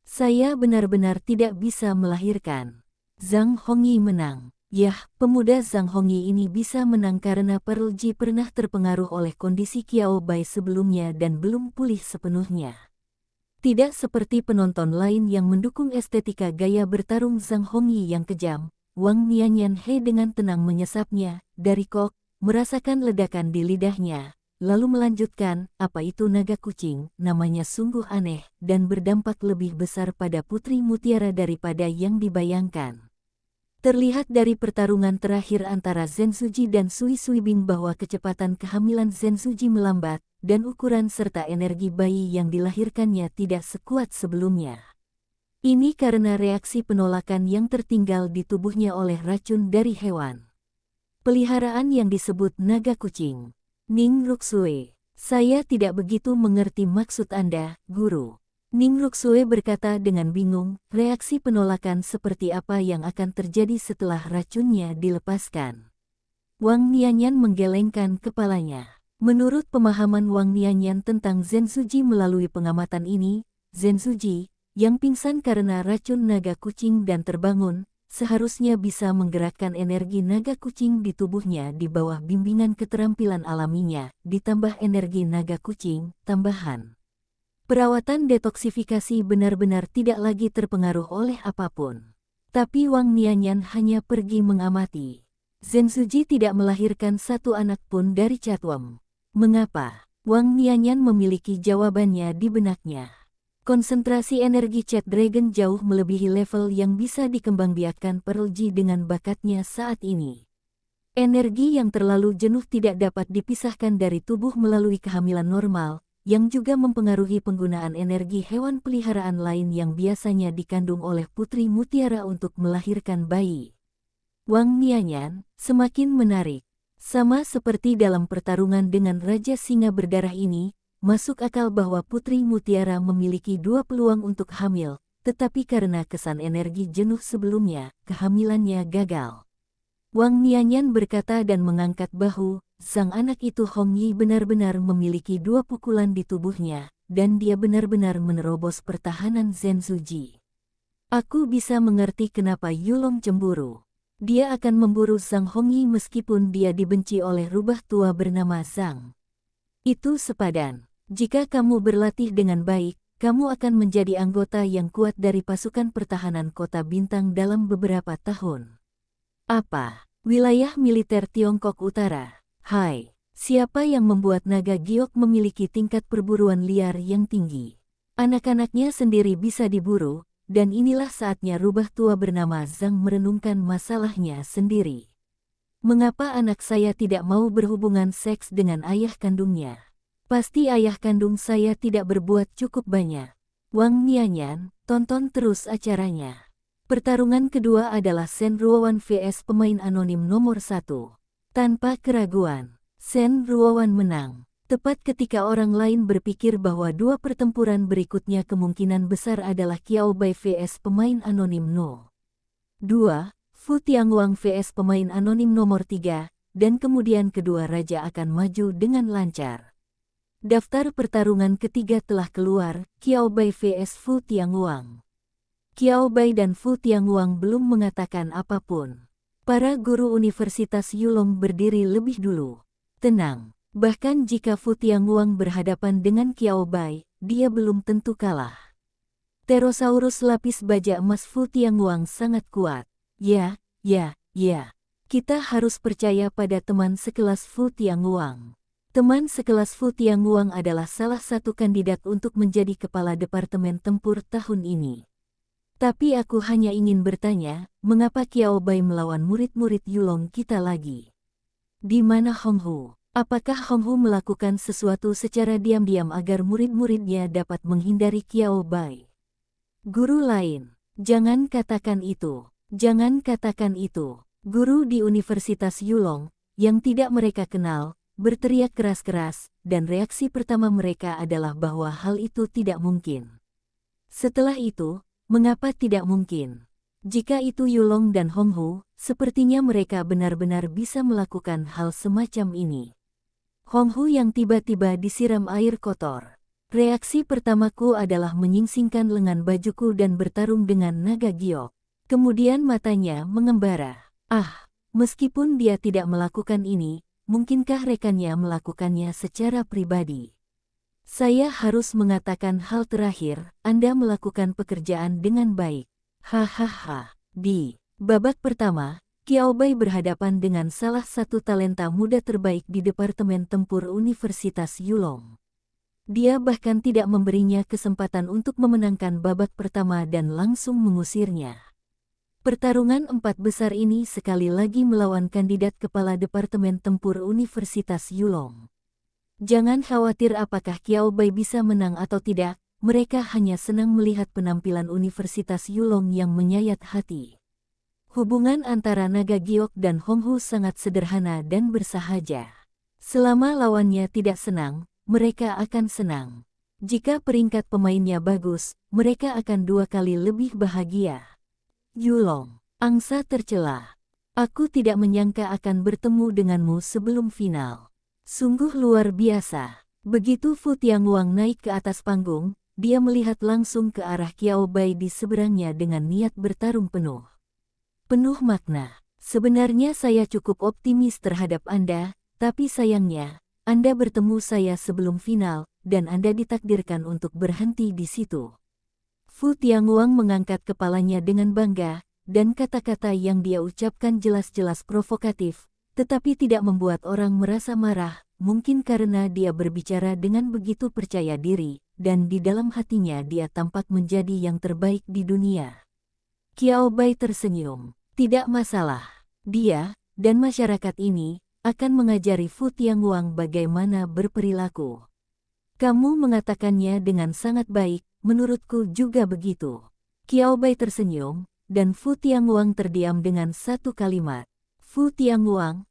Saya benar-benar tidak bisa melahirkan. Zhang Hongyi menang. Yah, pemuda Zhang Hongyi ini bisa menang karena Pearl Ji pernah terpengaruh oleh kondisi Qiao Bai sebelumnya dan belum pulih sepenuhnya. Tidak seperti penonton lain yang mendukung estetika gaya bertarung Zhang Hongyi yang kejam, Wang Mianyan He dengan tenang menyesapnya, dari kok, merasakan ledakan di lidahnya, lalu melanjutkan, apa itu naga kucing, namanya sungguh aneh, dan berdampak lebih besar pada Putri Mutiara daripada yang dibayangkan. Terlihat dari pertarungan terakhir antara Zensuji dan Sui Suibing bahwa kecepatan kehamilan Zensuji melambat, dan ukuran serta energi bayi yang dilahirkannya tidak sekuat sebelumnya. Ini karena reaksi penolakan yang tertinggal di tubuhnya oleh racun dari hewan peliharaan yang disebut naga kucing. Ning Ruksue, saya tidak begitu mengerti maksud Anda, Guru. Ning Ruksue berkata dengan bingung, reaksi penolakan seperti apa yang akan terjadi setelah racunnya dilepaskan. Wang Nianyan menggelengkan kepalanya. Menurut pemahaman Wang Nianyan tentang Zensuji melalui pengamatan ini, Zensuji, yang pingsan karena racun naga kucing dan terbangun, seharusnya bisa menggerakkan energi naga kucing di tubuhnya di bawah bimbingan keterampilan alaminya, ditambah energi naga kucing, tambahan. Perawatan detoksifikasi benar-benar tidak lagi terpengaruh oleh apapun. Tapi Wang Nianyan hanya pergi mengamati. Zensuji tidak melahirkan satu anak pun dari Catwem. Mengapa? Wang Nianyan memiliki jawabannya di benaknya. Konsentrasi energi Cat Dragon jauh melebihi level yang bisa dikembangbiakkan Pearl G dengan bakatnya saat ini. Energi yang terlalu jenuh tidak dapat dipisahkan dari tubuh melalui kehamilan normal, yang juga mempengaruhi penggunaan energi hewan peliharaan lain yang biasanya dikandung oleh Putri Mutiara untuk melahirkan bayi. Wang Nianyan semakin menarik. Sama seperti dalam pertarungan dengan Raja Singa berdarah ini, masuk akal bahwa Putri Mutiara memiliki dua peluang untuk hamil, tetapi karena kesan energi jenuh sebelumnya, kehamilannya gagal. Wang Nianyan berkata dan mengangkat bahu, sang anak itu Hong Yi benar-benar memiliki dua pukulan di tubuhnya, dan dia benar-benar menerobos pertahanan Zensuji. Aku bisa mengerti kenapa Yulong cemburu. Dia akan memburu Zhang Hongyi meskipun dia dibenci oleh rubah tua bernama Zhang. Itu sepadan. Jika kamu berlatih dengan baik, kamu akan menjadi anggota yang kuat dari pasukan pertahanan kota bintang dalam beberapa tahun. Apa? Wilayah militer Tiongkok Utara. Hai, siapa yang membuat naga giok memiliki tingkat perburuan liar yang tinggi? Anak-anaknya sendiri bisa diburu, dan inilah saatnya rubah tua bernama Zhang merenungkan masalahnya sendiri. Mengapa anak saya tidak mau berhubungan seks dengan ayah kandungnya? Pasti ayah kandung saya tidak berbuat cukup banyak. Wang Nianyan, tonton terus acaranya. Pertarungan kedua adalah Shen Ruowan vs pemain anonim nomor 1. Tanpa keraguan, Shen Ruowan menang. Tepat ketika orang lain berpikir bahwa dua pertempuran berikutnya kemungkinan besar adalah Qiao Bai vs pemain anonim No. 2, Fu Tianguang vs pemain anonim nomor 3, dan kemudian kedua raja akan maju dengan lancar. Daftar pertarungan ketiga telah keluar, Qiao Bai vs Fu Tianguang. Qiao Bai dan Fu Tianguang belum mengatakan apapun. Para guru Universitas Yulong berdiri lebih dulu. Tenang, bahkan jika Fu Tianguang berhadapan dengan Qiao Bai, dia belum tentu kalah. Pterosaurus lapis baja emas Fu Tianguang sangat kuat. Ya. Kita harus percaya pada teman sekelas Fu Tianguang. Teman sekelas Fu Tianguang adalah salah satu kandidat untuk menjadi kepala Departemen Tempur tahun ini. Tapi aku hanya ingin bertanya, mengapa Qiao Bai melawan murid-murid Yulong kita lagi? Di mana Hong Hu? Apakah Hong Hu melakukan sesuatu secara diam-diam agar murid-muridnya dapat menghindari Qiao Bai? Guru lain, jangan katakan itu. Jangan katakan itu. Guru di Universitas Yulong, yang tidak mereka kenal, berteriak keras-keras, dan reaksi pertama mereka adalah bahwa hal itu tidak mungkin. Setelah itu, mengapa tidak mungkin? Jika itu Yulong dan Hong Hu, sepertinya mereka benar-benar bisa melakukan hal semacam ini. Hong Hu yang tiba-tiba disiram air kotor. Reaksi pertamaku adalah menyingsingkan lengan bajuku dan bertarung dengan naga giok. Kemudian matanya mengembara. Meskipun dia tidak melakukan ini, mungkinkah rekannya melakukannya secara pribadi? Saya harus mengatakan hal terakhir, Anda melakukan pekerjaan dengan baik. Hahaha. Di babak pertama, Qiao Bai berhadapan dengan salah satu talenta muda terbaik di Departemen Tempur Universitas Yulong. Dia bahkan tidak memberinya kesempatan untuk memenangkan babak pertama dan langsung mengusirnya. Pertarungan empat besar ini sekali lagi melawan kandidat kepala Departemen Tempur Universitas Yulong. Jangan khawatir apakah Qiao Bai bisa menang atau tidak, mereka hanya senang melihat penampilan Universitas Yulong yang menyayat hati. Hubungan antara Naga Giok dan Honghu sangat sederhana dan bersahaja. Selama lawannya tidak senang, mereka akan senang. Jika peringkat pemainnya bagus, mereka akan 2 kali lebih bahagia. Yulong, angsa tercela. Aku tidak menyangka akan bertemu denganmu sebelum final. Sungguh luar biasa. Begitu Fu Tianguang naik ke atas panggung, dia melihat langsung ke arah Qiao Bai di seberangnya dengan niat bertarung penuh makna. Sebenarnya saya cukup optimis terhadap Anda, tapi sayangnya, Anda bertemu saya sebelum final, dan Anda ditakdirkan untuk berhenti di situ. Fu Tianguang mengangkat kepalanya dengan bangga, dan kata-kata yang dia ucapkan jelas-jelas provokatif, tetapi tidak membuat orang merasa marah, mungkin karena dia berbicara dengan begitu percaya diri, dan di dalam hatinya dia tampak menjadi yang terbaik di dunia. Qiao Bai tersenyum. Tidak masalah. Dia, dan masyarakat ini, akan mengajari Fu Tianguang bagaimana berperilaku. Kamu mengatakannya dengan sangat baik, menurutku juga begitu. Qiao Bai tersenyum, dan Fu Tianguang terdiam dengan satu kalimat. Fu Tianguang,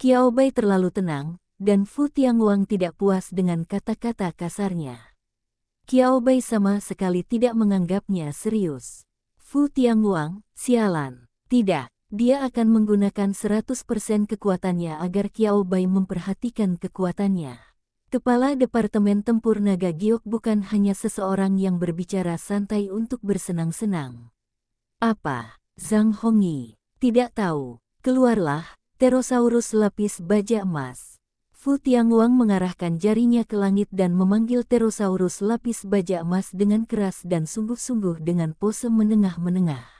Qiao Bai terlalu tenang, dan Fu Tianguang tidak puas dengan kata-kata kasarnya. Qiao Bai sama sekali tidak menganggapnya serius. Fu Tianguang, sialan. Tidak, dia akan menggunakan 100% kekuatannya agar Qiao Bai memperhatikan kekuatannya. Kepala Departemen Tempur Naga Giok bukan hanya seseorang yang berbicara santai untuk bersenang-senang. Apa? Zhang Hongyi? Tidak tahu. Keluarlah, Pterosaurus lapis baja emas. Fu Tianguang mengarahkan jarinya ke langit dan memanggil Pterosaurus lapis baja emas dengan keras dan sungguh-sungguh dengan pose menengah-menengah.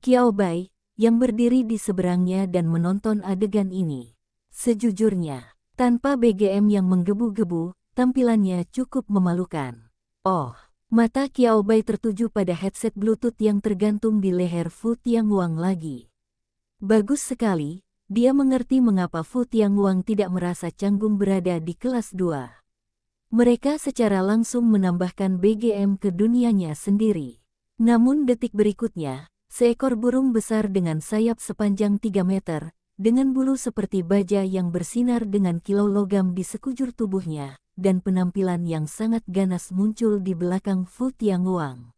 Qiao Bai, yang berdiri di seberangnya dan menonton adegan ini. Sejujurnya, tanpa BGM yang menggebu-gebu, tampilannya cukup memalukan. Oh, mata Qiao Bai tertuju pada headset Bluetooth yang tergantung di leher Fu Tianguang lagi. Bagus sekali, dia mengerti mengapa Fu Tianguang tidak merasa canggung berada di kelas 2. Mereka secara langsung menambahkan BGM ke dunianya sendiri. Namun detik berikutnya, seekor burung besar dengan sayap sepanjang 3 meter, dengan bulu seperti baja yang bersinar dengan kilau logam di sekujur tubuhnya, dan penampilan yang sangat ganas muncul di belakang Fu Tianguang.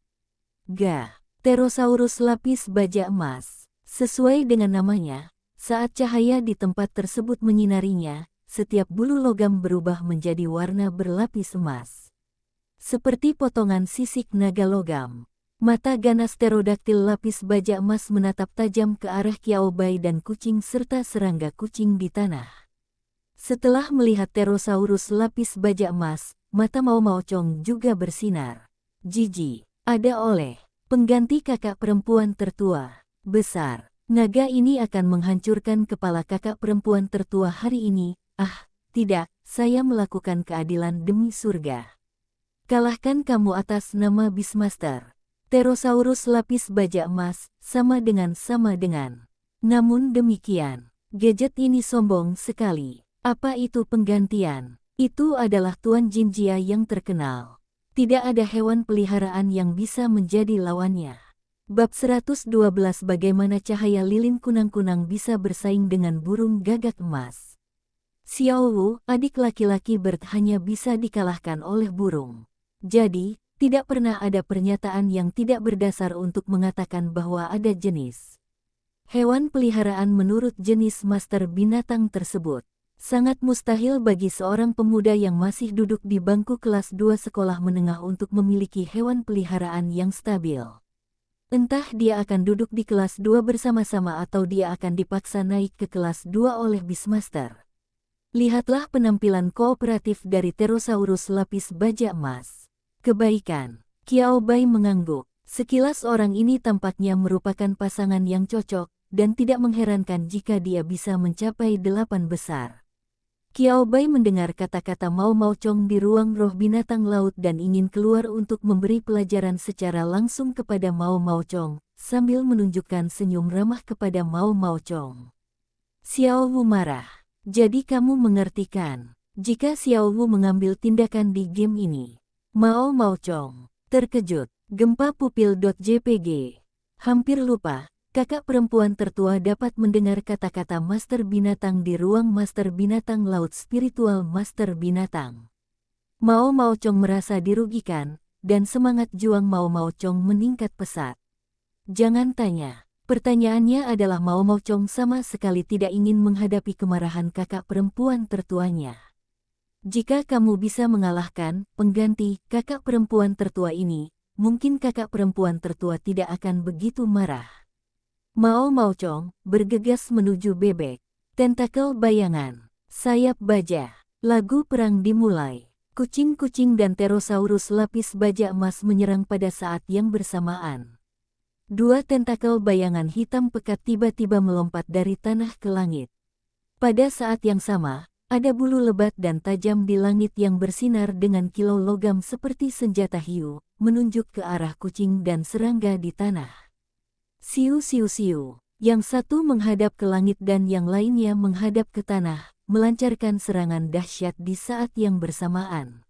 Pterosaurus lapis baja emas. Sesuai dengan namanya, saat cahaya di tempat tersebut menyinarinya, setiap bulu logam berubah menjadi warna berlapis emas. Seperti potongan sisik naga logam. Mata ganas pterodaktil lapis baja emas menatap tajam ke arah Qiao Bai dan kucing serta serangga kucing di tanah. Setelah melihat Pterosaurus lapis baja emas, mata Mao Mao Chong juga bersinar. Jiji, ada oleh pengganti kakak perempuan tertua. Besar, naga ini akan menghancurkan kepala kakak perempuan tertua hari ini. Tidak, saya melakukan keadilan demi surga. Kalahkan kamu atas nama Beastmaster. Pterosaurus lapis baja emas, sama dengan. Namun demikian, gadget ini sombong sekali. Apa itu penggantian? Itu adalah Tuan Jinjia yang terkenal. Tidak ada hewan peliharaan yang bisa menjadi lawannya. Bab 112 Bagaimana cahaya lilin kunang-kunang bisa bersaing dengan burung gagak emas. Xiao Wu, adik laki-laki Bert hanya bisa dikalahkan oleh burung. Jadi, tidak pernah ada pernyataan yang tidak berdasar untuk mengatakan bahwa ada jenis hewan peliharaan menurut jenis master binatang tersebut. Sangat mustahil bagi seorang pemuda yang masih duduk di bangku kelas 2 sekolah menengah untuk memiliki hewan peliharaan yang stabil. Entah dia akan duduk di kelas 2 bersama-sama atau dia akan dipaksa naik ke kelas 2 oleh Beastmaster. Lihatlah penampilan kooperatif dari Pterosaurus lapis baja emas. Kebaikan. Qiao Bai mengangguk. Sekilas orang ini tampaknya merupakan pasangan yang cocok, dan tidak mengherankan jika dia bisa mencapai 8 besar. Qiao Bai mendengar kata-kata Mao Mao Chong di ruang roh binatang laut dan ingin keluar untuk memberi pelajaran secara langsung kepada Mao Mao Chong, sambil menunjukkan senyum ramah kepada Mao Mao Chong. Xiao Wu marah. Jadi kamu mengerti kan? Jika Xiao Wu mengambil tindakan di game ini. Mao Mao Chong terkejut. Gempa pupil.jpg. Hampir lupa, kakak perempuan tertua dapat mendengar kata-kata Master Binatang di ruang Master Binatang Laut Spiritual Master Binatang. Mao Mao Chong merasa dirugikan, dan semangat juang Mao Mao Chong meningkat pesat. Jangan tanya. Pertanyaannya adalah Mao Mao Chong sama sekali tidak ingin menghadapi kemarahan kakak perempuan tertuanya. Jika kamu bisa mengalahkan pengganti kakak perempuan tertua ini, mungkin kakak perempuan tertua tidak akan begitu marah. Mao Mao Chong bergegas menuju bebek. Tentakel bayangan, sayap baja, lagu perang dimulai. Kucing-kucing dan Pterosaurus lapis baja emas menyerang pada saat yang bersamaan. Dua tentakel bayangan hitam pekat tiba-tiba melompat dari tanah ke langit. Pada saat yang sama, ada bulu lebat dan tajam di langit yang bersinar dengan kilau logam seperti senjata hiu, menunjuk ke arah kucing dan serangga di tanah. Siu siu siu, yang satu menghadap ke langit dan yang lainnya menghadap ke tanah, melancarkan serangan dahsyat di saat yang bersamaan.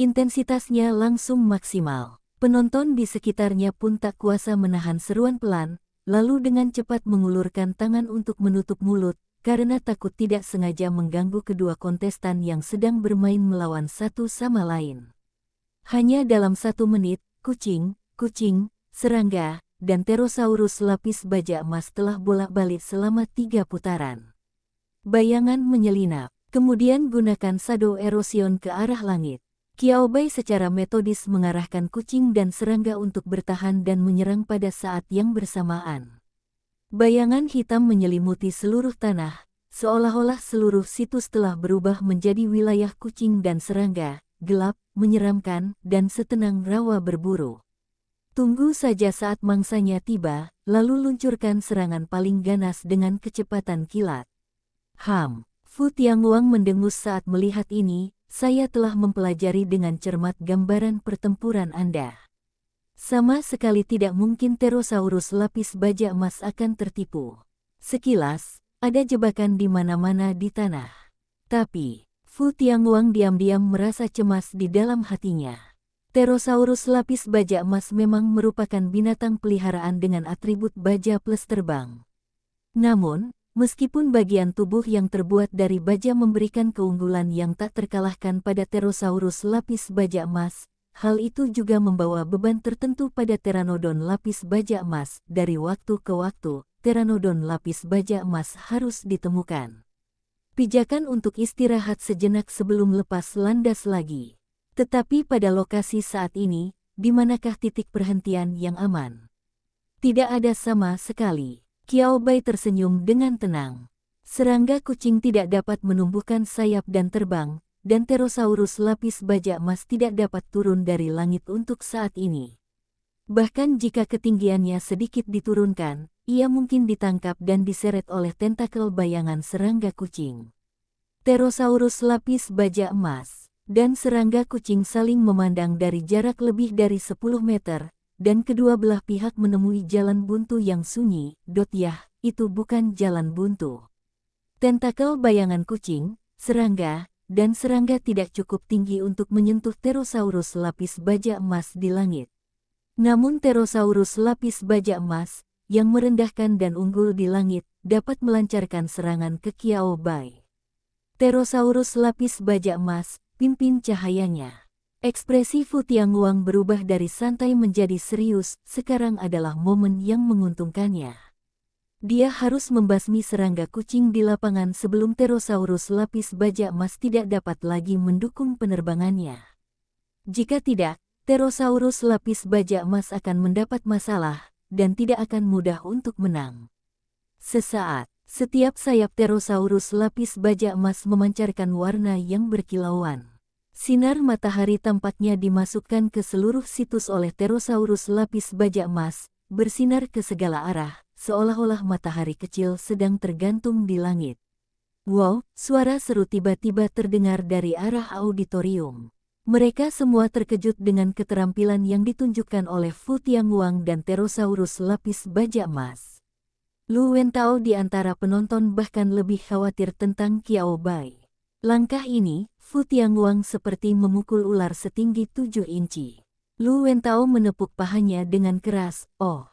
Intensitasnya langsung maksimal. Penonton di sekitarnya pun tak kuasa menahan seruan pelan, lalu dengan cepat mengulurkan tangan untuk menutup mulut, karena takut tidak sengaja mengganggu kedua kontestan yang sedang bermain melawan satu sama lain. Hanya dalam 1 menit, kucing, serangga, dan Pterosaurus lapis baja emas telah bolak-balik selama 3 putaran. Bayangan menyelinap, kemudian gunakan shadow erosion ke arah langit. Qiao Bai secara metodis mengarahkan kucing dan serangga untuk bertahan dan menyerang pada saat yang bersamaan. Bayangan hitam menyelimuti seluruh tanah, seolah-olah seluruh situs telah berubah menjadi wilayah kucing dan serangga, gelap, menyeramkan, dan setenang rawa berburu. Tunggu saja saat mangsanya tiba, lalu luncurkan serangan paling ganas dengan kecepatan kilat. Fu Tianguang mendengus saat melihat ini, saya telah mempelajari dengan cermat gambaran pertempuran Anda. Sama sekali tidak mungkin Pterosaurus lapis baja emas akan tertipu. Sekilas, ada jebakan di mana-mana di tanah. Tapi, Fu Tianguang diam-diam merasa cemas di dalam hatinya. Pterosaurus lapis baja emas memang merupakan binatang peliharaan dengan atribut baja plus terbang. Namun, meskipun bagian tubuh yang terbuat dari baja memberikan keunggulan yang tak terkalahkan pada Pterosaurus lapis baja emas, hal itu juga membawa beban tertentu pada Pteranodon lapis baja emas. Dari waktu ke waktu, Pteranodon lapis baja emas harus ditemukan. Pijakan untuk istirahat sejenak sebelum lepas landas lagi. Tetapi pada lokasi saat ini, di manakah titik perhentian yang aman? Tidak ada sama sekali. Qiao Bai tersenyum dengan tenang. Serangga kucing tidak dapat menumbuhkan sayap dan terbang, dan Pterosaurus lapis baja emas tidak dapat turun dari langit untuk saat ini. Bahkan jika ketinggiannya sedikit diturunkan, ia mungkin ditangkap dan diseret oleh tentakel bayangan serangga kucing. Pterosaurus lapis baja emas dan serangga kucing saling memandang dari jarak lebih dari 10 meter, dan kedua belah pihak menemui jalan buntu yang sunyi. Yah, itu bukan jalan buntu. Tentakel bayangan kucing, serangga, dan serangga tidak cukup tinggi untuk menyentuh Pterosaurus lapis baja emas di langit. Namun Pterosaurus lapis baja emas, yang merendahkan dan unggul di langit, dapat melancarkan serangan ke Qiao Bai. Pterosaurus lapis baja emas, pimpin cahayanya. Ekspresi Fu Tianguang berubah dari santai menjadi serius, sekarang adalah momen yang menguntungkannya. Dia harus membasmi serangga kucing di lapangan sebelum Pterosaurus lapis baja emas tidak dapat lagi mendukung penerbangannya. Jika tidak, Pterosaurus lapis baja emas akan mendapat masalah, dan tidak akan mudah untuk menang. Sesaat, setiap sayap Pterosaurus lapis baja emas memancarkan warna yang berkilauan. Sinar matahari tampaknya dimasukkan ke seluruh situs oleh Pterosaurus lapis baja emas, bersinar ke segala arah, seolah-olah matahari kecil sedang tergantung di langit. Wow, suara seru tiba-tiba terdengar dari arah auditorium. Mereka semua terkejut dengan keterampilan yang ditunjukkan oleh Fu Tianguang dan Pterosaurus lapis baja emas. Lu Wentao di antara penonton bahkan lebih khawatir tentang Qiao Bai. Langkah ini, Fu Tianguang seperti memukul ular setinggi 7 inci. Lu Wentao menepuk pahanya dengan keras. Oh,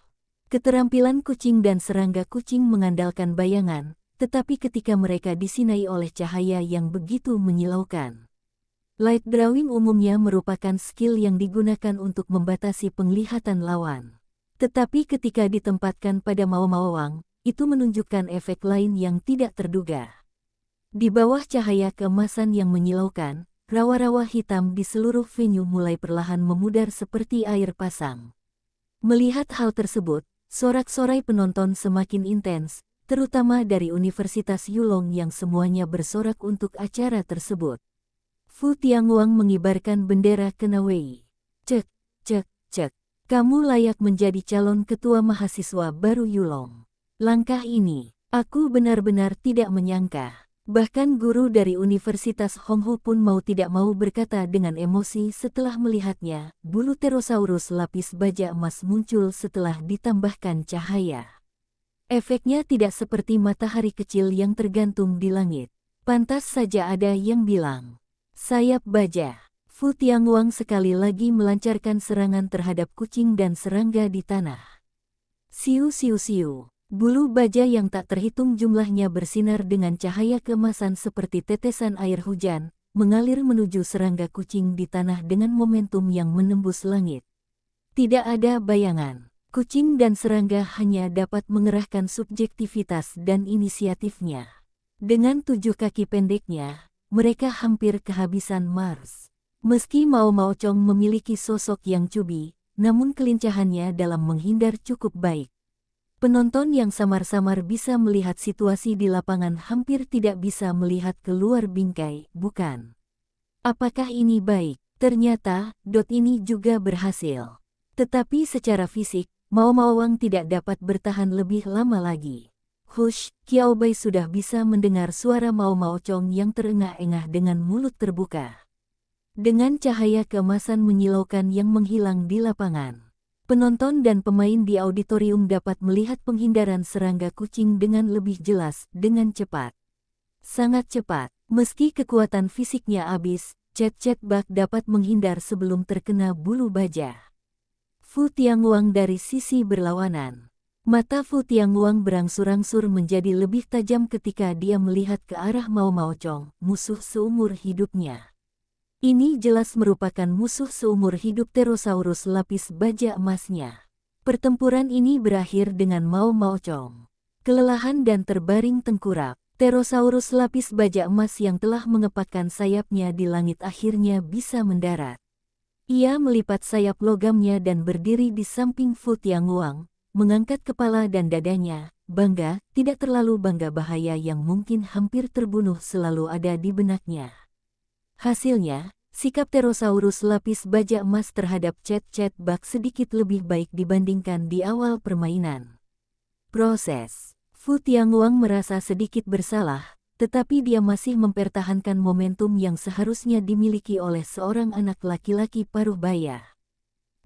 keterampilan kucing dan serangga kucing mengandalkan bayangan, tetapi ketika mereka disinai oleh cahaya yang begitu menyilaukan. Light drawing umumnya merupakan skill yang digunakan untuk membatasi penglihatan lawan. Tetapi ketika ditempatkan pada Mao Mao Wang, itu menunjukkan efek lain yang tidak terduga. Di bawah cahaya keemasan yang menyilaukan, rawa-rawa hitam di seluruh venue mulai perlahan memudar seperti air pasang. Melihat hal tersebut, sorak-sorai penonton semakin intens, terutama dari Universitas Yulong yang semuanya bersorak untuk acara tersebut. Fu Tianguang mengibarkan bendera Kenawei. Cek, cek, cek. Kamu layak menjadi calon ketua mahasiswa baru Yulong. Langkah ini, aku benar-benar tidak menyangka. Bahkan guru dari Universitas Honghu pun mau tidak mau berkata dengan emosi setelah melihatnya. Bulu Pterosaurus lapis baja emas muncul setelah ditambahkan cahaya. Efeknya tidak seperti matahari kecil yang tergantung di langit. Pantas saja ada yang bilang, sayap baja. Fu Tianguang sekali lagi melancarkan serangan terhadap kucing dan serangga di tanah. Siu siu siu. Bulu baja yang tak terhitung jumlahnya bersinar dengan cahaya keemasan seperti tetesan air hujan, mengalir menuju serangga kucing di tanah dengan momentum yang menembus langit. Tidak ada bayangan. Kucing dan serangga hanya dapat mengerahkan subjektivitas dan inisiatifnya. Dengan 7 kaki pendeknya, mereka hampir kehabisan Mars. Meski Mao Mao Chong memiliki sosok yang cubi, namun kelincahannya dalam menghindar cukup baik. Penonton yang samar-samar bisa melihat situasi di lapangan hampir tidak bisa melihat keluar bingkai, bukan? Apakah ini baik? Ternyata, ini juga berhasil. Tetapi secara fisik, Mao Mao Wang tidak dapat bertahan lebih lama lagi. Hush, Qiao Bai sudah bisa mendengar suara Mao Mao Chong yang terengah-engah dengan mulut terbuka. Dengan cahaya keemasan menyilaukan yang menghilang di lapangan. Penonton dan pemain di auditorium dapat melihat penghindaran serangga kucing dengan lebih jelas, dengan cepat. Sangat cepat, meski kekuatan fisiknya habis, Cet Bak dapat menghindar sebelum terkena bulu baja. Fu Tianguang dari sisi berlawanan. Mata Fu Tianguang berangsur-angsur menjadi lebih tajam ketika dia melihat ke arah Mao Mao Chong, musuh seumur hidupnya. Ini jelas merupakan musuh seumur hidup Pterosaurus lapis baja emasnya. Pertempuran ini berakhir dengan Mao Mao Chong kelelahan dan terbaring tengkurap. Pterosaurus lapis baja emas yang telah mengepakkan sayapnya di langit akhirnya bisa mendarat. Ia melipat sayap logamnya dan berdiri di samping Fu Tianguang, mengangkat kepala dan dadanya, bangga, tidak terlalu bangga bahaya yang mungkin hampir terbunuh selalu ada di benaknya. Hasilnya, sikap Pterosaurus lapis baja emas terhadap Cet Bak sedikit lebih baik dibandingkan di awal permainan. Proses. Fu Tianguang merasa sedikit bersalah, tetapi dia masih mempertahankan momentum yang seharusnya dimiliki oleh seorang anak laki-laki paruh baya.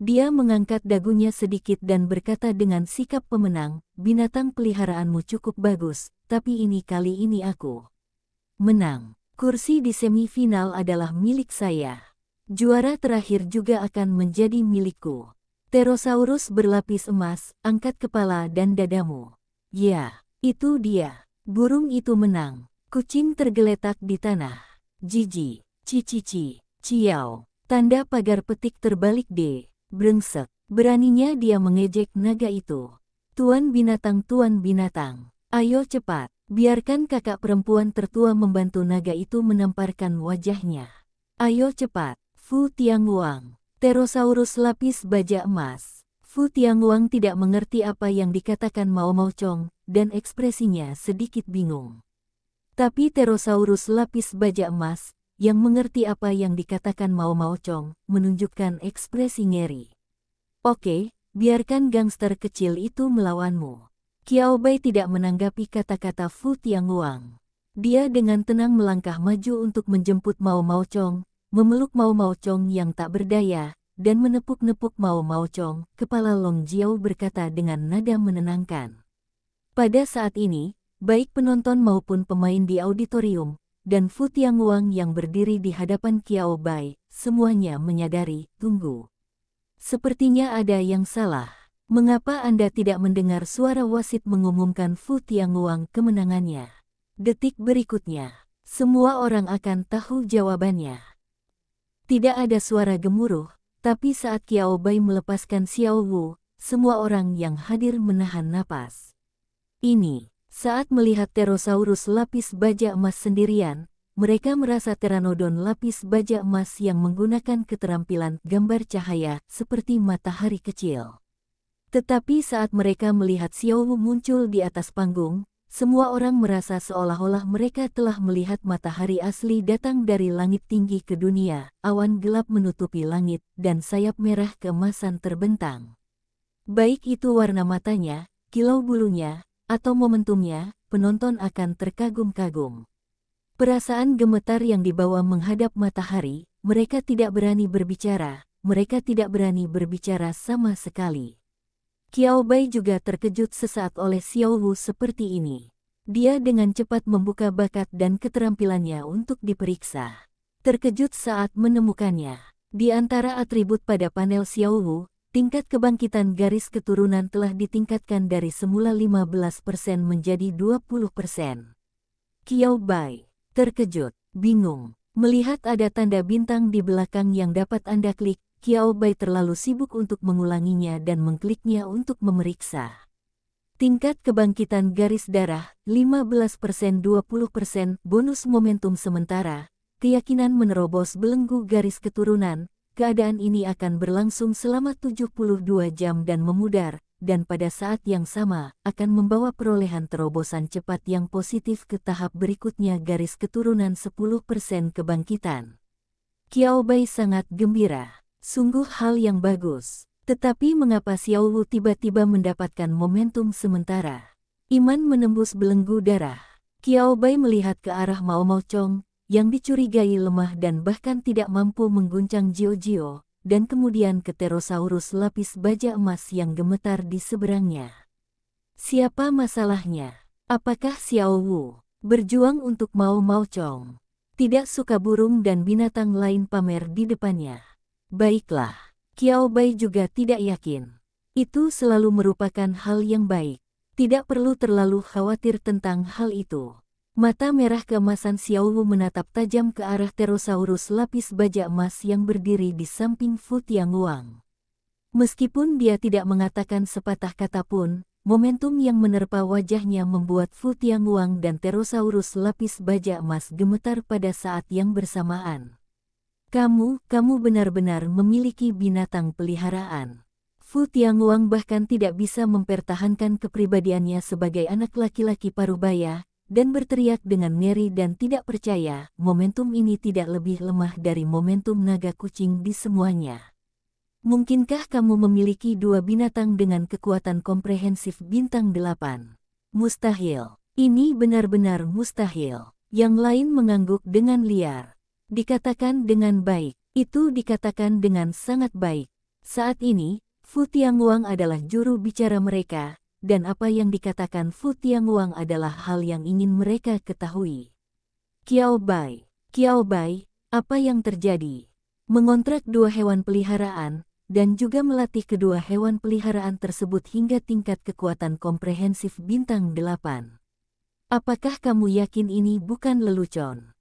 Dia mengangkat dagunya sedikit dan berkata dengan sikap pemenang, binatang peliharaanmu cukup bagus, tapi kali ini aku menang. Kursi di semifinal adalah milik saya. Juara terakhir juga akan menjadi milikku. Pterosaurus berlapis emas, angkat kepala dan dadamu. Ya, itu dia. Burung itu menang. Kucing tergeletak di tanah. Jiji, cici, ciao. Tanda pagar petik terbalik D. Brengsek. Beraninya dia mengejek naga itu. Tuan binatang. Ayo cepat. Biarkan kakak perempuan tertua membantu naga itu menamparkan wajahnya. Ayo cepat, Fu Tianguang. Pterosaurus lapis baja emas. Fu Tianguang tidak mengerti apa yang dikatakan Mao Mao Chong, dan ekspresinya sedikit bingung. Tapi Pterosaurus lapis baja emas, yang mengerti apa yang dikatakan Mao Mao Chong, menunjukkan ekspresi ngeri. Oke, biarkan gangster kecil itu melawanmu. Qiao Bai tidak menanggapi kata-kata Fu Tianguang. Dia dengan tenang melangkah maju untuk menjemput Mao Maochong, memeluk Mao Maochong yang tak berdaya, dan menepuk-nepuk Mao Maochong. Kepala Long Jiao berkata dengan nada menenangkan. Pada saat ini, baik penonton maupun pemain di auditorium, dan Fu Tianguang yang berdiri di hadapan Qiao Bai, semuanya menyadari, tunggu. Sepertinya ada yang salah. Mengapa Anda tidak mendengar suara wasit mengumumkan Fu Tianguang kemenangannya? Detik berikutnya, semua orang akan tahu jawabannya. Tidak ada suara gemuruh, tapi saat Qiao Bai melepaskan Xiao Wu, semua orang yang hadir menahan napas. Ini, saat melihat Pterosaurus lapis baja emas sendirian, mereka merasa Pteranodon lapis baja emas yang menggunakan keterampilan gambar cahaya seperti matahari kecil. Tetapi saat mereka melihat Xiao Wu muncul di atas panggung, semua orang merasa seolah-olah mereka telah melihat matahari asli datang dari langit tinggi ke dunia, awan gelap menutupi langit, dan sayap merah keemasan terbentang. Baik itu warna matanya, kilau bulunya, atau momentumnya, penonton akan terkagum-kagum. Perasaan gemetar yang dibawa menghadap matahari, mereka tidak berani berbicara sama sekali. Qiao Bai juga terkejut sesaat oleh Xiao Wu seperti ini. Dia dengan cepat membuka bakat dan keterampilannya untuk diperiksa. Terkejut saat menemukannya. Di antara atribut pada panel Xiao Wu, tingkat kebangkitan garis keturunan telah ditingkatkan dari semula 15% menjadi 20%. Qiao Bai terkejut, bingung. Melihat ada tanda bintang di belakang yang dapat Anda klik, Qiao Bai terlalu sibuk untuk mengulanginya dan mengkliknya untuk memeriksa. Tingkat kebangkitan garis darah, 15% 20%, bonus momentum sementara, keyakinan menerobos belenggu garis keturunan, keadaan ini akan berlangsung selama 72 jam dan memudar, dan pada saat yang sama, akan membawa perolehan terobosan cepat yang positif ke tahap berikutnya garis keturunan 10% kebangkitan. Qiao Bai sangat gembira. Sungguh hal yang bagus. Tetapi mengapa Xiao Wu tiba-tiba mendapatkan momentum sementara? Iman menembus belenggu darah. Qiao Bai melihat ke arah Mao Maochong, yang dicurigai lemah dan bahkan tidak mampu mengguncang Jiao, dan kemudian ke Pterosaurus lapis baja emas yang gemetar di seberangnya. Siapa masalahnya? Apakah Xiao Wu berjuang untuk Mao Maochong? Tidak suka burung dan binatang lain pamer di depannya. Baiklah, Qiao Bai juga tidak yakin. Itu selalu merupakan hal yang baik. Tidak perlu terlalu khawatir tentang hal itu. Mata merah keemasan Xiao Wu menatap tajam ke arah Pterosaurus lapis baja emas yang berdiri di samping Fu Tianguang. Meskipun dia tidak mengatakan sepatah kata pun, momentum yang menerpa wajahnya membuat Fu Tianguang dan Pterosaurus lapis baja emas gemetar pada saat yang bersamaan. Kamu benar-benar memiliki binatang peliharaan. Fu Tianguang bahkan tidak bisa mempertahankan kepribadiannya sebagai anak laki-laki parubaya, dan berteriak dengan ngeri dan tidak percaya, momentum ini tidak lebih lemah dari momentum naga kucing di semuanya. Mungkinkah kamu memiliki dua binatang dengan kekuatan komprehensif bintang 8? Mustahil. Ini benar-benar mustahil. Yang lain mengangguk dengan liar. Dikatakan dengan baik, itu dikatakan dengan sangat baik. Saat ini, Fu Tianguang adalah juru bicara mereka, dan apa yang dikatakan Fu Tianguang adalah hal yang ingin mereka ketahui. Qiao Bai, apa yang terjadi? Mengontrak dua hewan peliharaan, dan juga melatih kedua hewan peliharaan tersebut hingga tingkat kekuatan komprehensif bintang 8. Apakah kamu yakin ini bukan lelucon?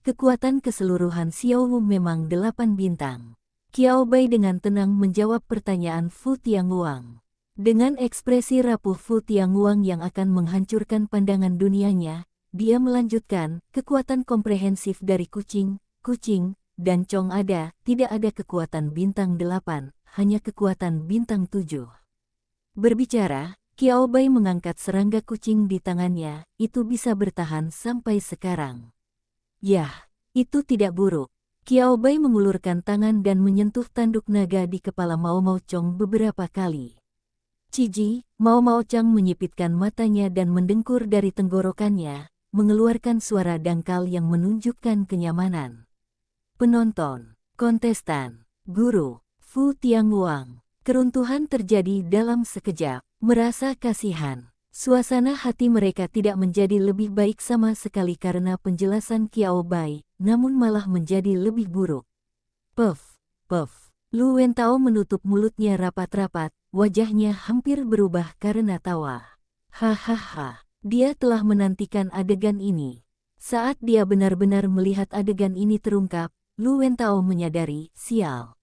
Kekuatan keseluruhan Xiao Wu memang 8 bintang. Qiao Bai dengan tenang menjawab pertanyaan Fu Tianguang. Dengan ekspresi rapuh Fu Tianguang yang akan menghancurkan pandangan dunianya, dia melanjutkan, kekuatan komprehensif dari kucing, dan Chong ada, tidak ada kekuatan bintang 8, hanya kekuatan bintang 7. Berbicara, Qiao Bai mengangkat serangga kucing di tangannya, itu bisa bertahan sampai sekarang. Yah, itu tidak buruk. Qiao Bai mengulurkan tangan dan menyentuh tanduk naga di kepala Mao Maochong beberapa kali. Ciji, Mao Chang menyipitkan matanya dan mendengkur dari tenggorokannya, mengeluarkan suara dangkal yang menunjukkan kenyamanan. Penonton, kontestan, guru, Fu Tianguang. Keruntuhan terjadi dalam sekejap, merasa kasihan. Suasana hati mereka tidak menjadi lebih baik sama sekali karena penjelasan Qiao Bai, namun malah menjadi lebih buruk. Puff, puff. Lu Wentao menutup mulutnya rapat-rapat, wajahnya hampir berubah karena tawa. Hahaha, dia telah menantikan adegan ini. Saat dia benar-benar melihat adegan ini terungkap, Lu Wentao menyadari, sial.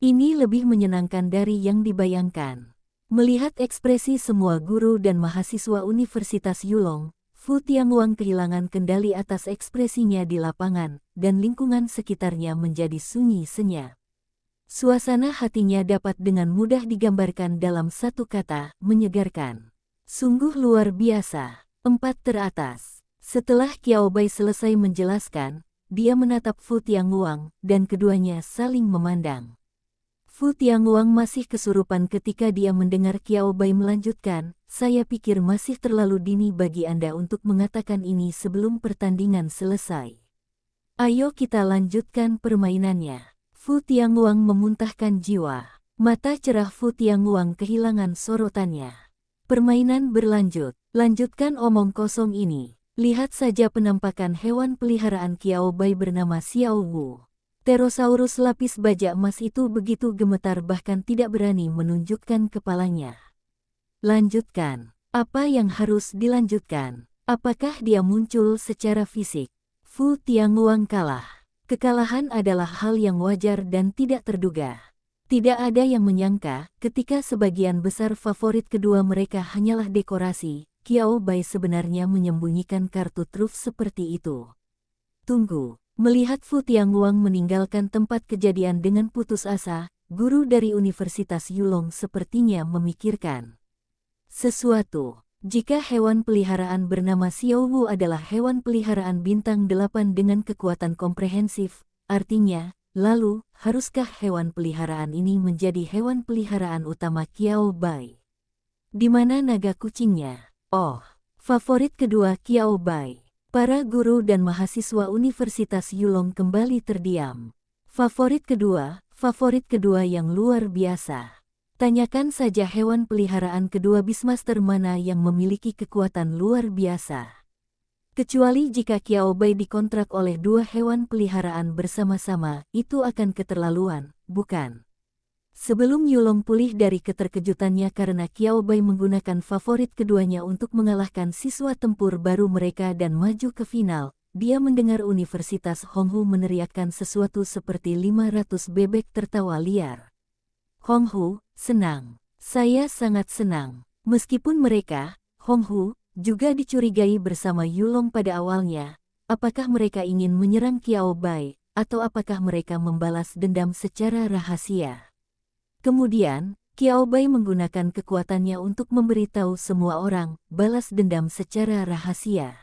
Ini lebih menyenangkan dari yang dibayangkan. Melihat ekspresi semua guru dan mahasiswa Universitas Yulong, Fu Tianguang kehilangan kendali atas ekspresinya di lapangan, dan lingkungan sekitarnya menjadi sunyi senyap. Suasana hatinya dapat dengan mudah digambarkan dalam satu kata, menyegarkan. Sungguh luar biasa. 4 teratas. Setelah Qiao Bai selesai menjelaskan, dia menatap Fu Tianguang, dan keduanya saling memandang. Fu Tianguang masih kesurupan ketika dia mendengar Qiao Bai melanjutkan, saya pikir masih terlalu dini bagi Anda untuk mengatakan ini sebelum pertandingan selesai. Ayo kita lanjutkan permainannya. Fu Tianguang memuntahkan jiwa. Mata cerah Fu Tianguang kehilangan sorotannya. Permainan berlanjut. Lanjutkan omong kosong ini. Lihat saja penampakan hewan peliharaan Qiao Bai bernama Xiao Wu. Pterosaurus lapis baja emas itu begitu gemetar bahkan tidak berani menunjukkan kepalanya. Lanjutkan. Apa yang harus dilanjutkan? Apakah dia muncul secara fisik? Fu Tianguang kalah. Kekalahan adalah hal yang wajar dan tidak terduga. Tidak ada yang menyangka ketika sebagian besar favorit kedua mereka hanyalah dekorasi, Qiao Bai sebenarnya menyembunyikan kartu truf seperti itu. Tunggu. Melihat Fu Tianguang meninggalkan tempat kejadian dengan putus asa, guru dari Universitas Yulong sepertinya memikirkan sesuatu. Jika hewan peliharaan bernama Xiao Wu adalah hewan peliharaan bintang 8 dengan kekuatan komprehensif, artinya, lalu, haruskah hewan peliharaan ini menjadi hewan peliharaan utama Qiao Bai? Di mana naga kucingnya? Oh, favorit kedua Qiao Bai. Para guru dan mahasiswa Universitas Yulong kembali terdiam. Favorit kedua yang luar biasa. Tanyakan saja hewan peliharaan kedua Beastmaster mana yang memiliki kekuatan luar biasa. Kecuali jika Qiao Bai dikontrak oleh 2 hewan peliharaan bersama-sama, itu akan keterlaluan, bukan? Sebelum Yulong pulih dari keterkejutannya karena Qiao Bai menggunakan favorit keduanya untuk mengalahkan siswa tempur baru mereka dan maju ke final, dia mendengar Universitas Honghu meneriakkan sesuatu seperti 500 bebek tertawa liar. Honghu, senang. Saya sangat senang. Meskipun mereka, Honghu, juga dicurigai bersama Yulong pada awalnya, apakah mereka ingin menyerang Qiao Bai, atau apakah mereka membalas dendam secara rahasia. Kemudian, Qiao Bai menggunakan kekuatannya untuk memberitahu semua orang, balas dendam secara rahasia.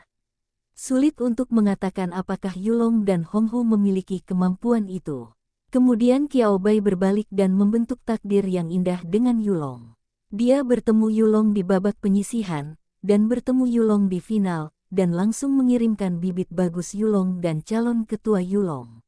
Sulit untuk mengatakan apakah Yulong dan Honghu memiliki kemampuan itu. Kemudian Qiao Bai berbalik dan membentuk takdir yang indah dengan Yulong. Dia bertemu Yulong di babak penyisihan, dan bertemu Yulong di final, dan langsung mengirimkan bibit bagus Yulong dan calon ketua Yulong.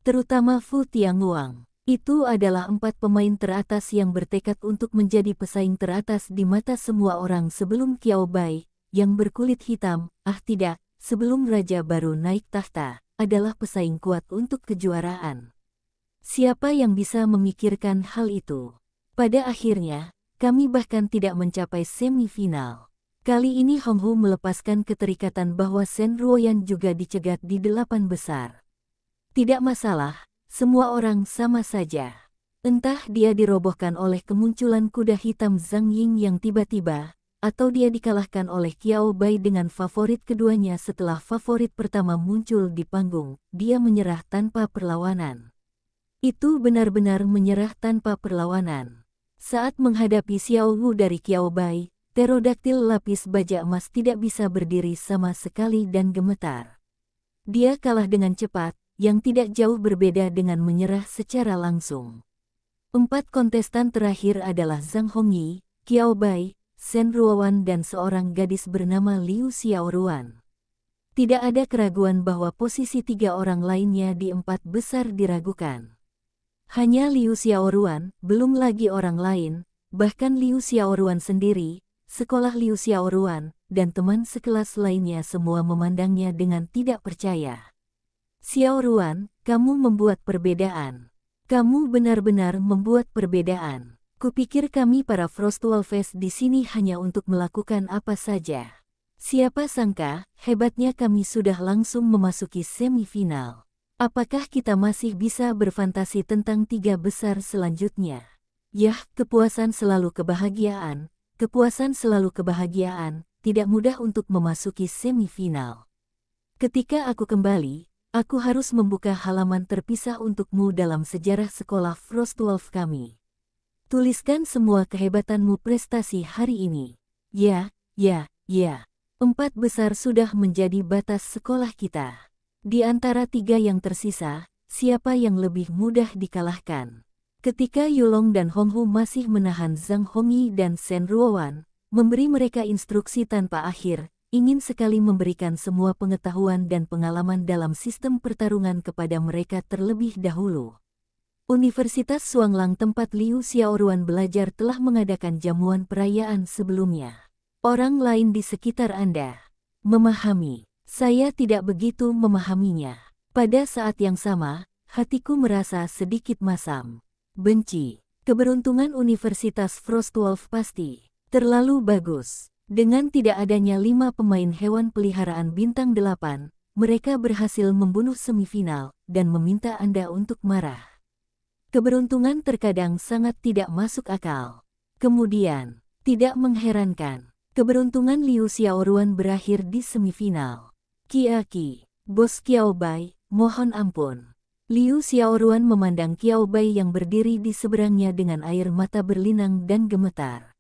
Terutama Fu Tianguang. Itu adalah 4 pemain teratas yang bertekad untuk menjadi pesaing teratas di mata semua orang sebelum Qiao Bai, yang berkulit hitam, tidak, sebelum Raja baru naik tahta, adalah pesaing kuat untuk kejuaraan. Siapa yang bisa memikirkan hal itu? Pada akhirnya, kami bahkan tidak mencapai semifinal. Kali ini Honghu melepaskan keterikatan bahwa Shen Ruoyan juga dicegat di 8 besar. Tidak masalah. Semua orang sama saja. Entah dia dirobohkan oleh kemunculan kuda hitam Zhang Ying yang tiba-tiba, atau dia dikalahkan oleh Qiao Bai dengan favorit keduanya setelah favorit pertama muncul di panggung, dia menyerah tanpa perlawanan. Itu benar-benar menyerah tanpa perlawanan. Saat menghadapi Xiao Wu dari Qiao Bai, pterodaktil lapis baja emas tidak bisa berdiri sama sekali dan gemetar. Dia kalah dengan cepat, yang tidak jauh berbeda dengan menyerah secara langsung. 4 kontestan terakhir adalah Zhang Hongyi, Qiao Bai, Shen Ruowan dan seorang gadis bernama Liu Xiaoruan. Tidak ada keraguan bahwa posisi 3 orang lainnya di 4 besar diragukan. Hanya Liu Xiaoruan, belum lagi orang lain, bahkan Liu Xiaoruan sendiri, sekolah Liu Xiaoruan, dan teman sekelas lainnya semua memandangnya dengan tidak percaya. Xiaoruan, kamu membuat perbedaan. Kamu benar-benar membuat perbedaan. Kupikir kami para Frostwolves di sini hanya untuk melakukan apa saja. Siapa sangka, hebatnya kami sudah langsung memasuki semifinal. Apakah kita masih bisa berfantasi tentang 3 besar selanjutnya? Yah, kepuasan selalu kebahagiaan, tidak mudah untuk memasuki semifinal. Ketika aku kembali, aku harus membuka halaman terpisah untukmu dalam sejarah sekolah Frostwolf kami. Tuliskan semua kehebatanmu prestasi hari ini. Ya. 4 besar sudah menjadi batas sekolah kita. Di antara 3 yang tersisa, siapa yang lebih mudah dikalahkan? Ketika Yulong dan Honghu masih menahan Zhang Hongyi dan Shen Ruowan, memberi mereka instruksi tanpa akhir, ingin sekali memberikan semua pengetahuan dan pengalaman dalam sistem pertarungan kepada mereka terlebih dahulu. Universitas Xuanglang tempat Liu Xiaoruan belajar telah mengadakan jamuan perayaan sebelumnya. Orang lain di sekitar Anda memahami. Saya tidak begitu memahaminya. Pada saat yang sama, hatiku merasa sedikit masam. Benci. Keberuntungan Universitas Frostwolf pasti terlalu bagus. Dengan tidak adanya 5 pemain hewan peliharaan bintang 8, mereka berhasil membunuh semifinal dan meminta Anda untuk marah. Keberuntungan terkadang sangat tidak masuk akal. Kemudian, tidak mengherankan, keberuntungan Liu Xiaoruan berakhir di semifinal. Ki, Bos Qiao Bai, mohon ampun. Liu Xiaoruan memandang Qiao Bai yang berdiri di seberangnya dengan air mata berlinang dan gemetar.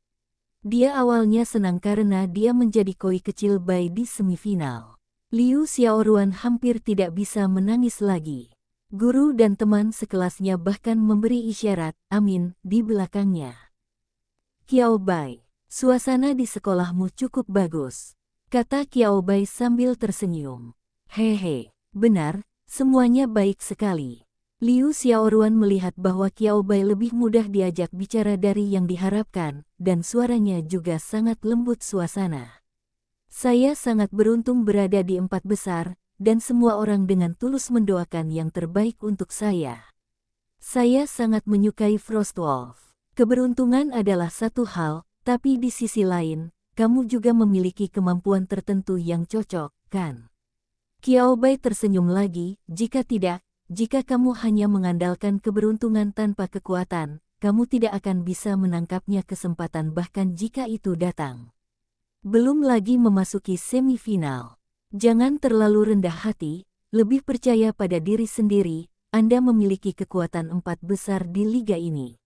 Dia awalnya senang karena dia menjadi koi kecil Bai di semifinal. Liu Xiaoruan hampir tidak bisa menangis lagi. Guru dan teman sekelasnya bahkan memberi isyarat amin di belakangnya. Qiao Bai, suasana di sekolahmu cukup bagus, kata Qiao Bai sambil tersenyum. Hehe, benar, semuanya baik sekali. Liu Xiaoruan melihat bahwa Qiao Bai lebih mudah diajak bicara dari yang diharapkan, dan suaranya juga sangat lembut suasana. Saya sangat beruntung berada di 4 besar, dan semua orang dengan tulus mendoakan yang terbaik untuk saya. Saya sangat menyukai Frostwolf. Keberuntungan adalah satu hal, tapi di sisi lain, kamu juga memiliki kemampuan tertentu yang cocok, kan? Qiao Bai tersenyum lagi, jika tidak, jika kamu hanya mengandalkan keberuntungan tanpa kekuatan, kamu tidak akan bisa menangkapnya kesempatan bahkan jika itu datang. Belum lagi memasuki semifinal. Jangan terlalu rendah hati, lebih percaya pada diri sendiri, Anda memiliki kekuatan 4 besar di liga ini.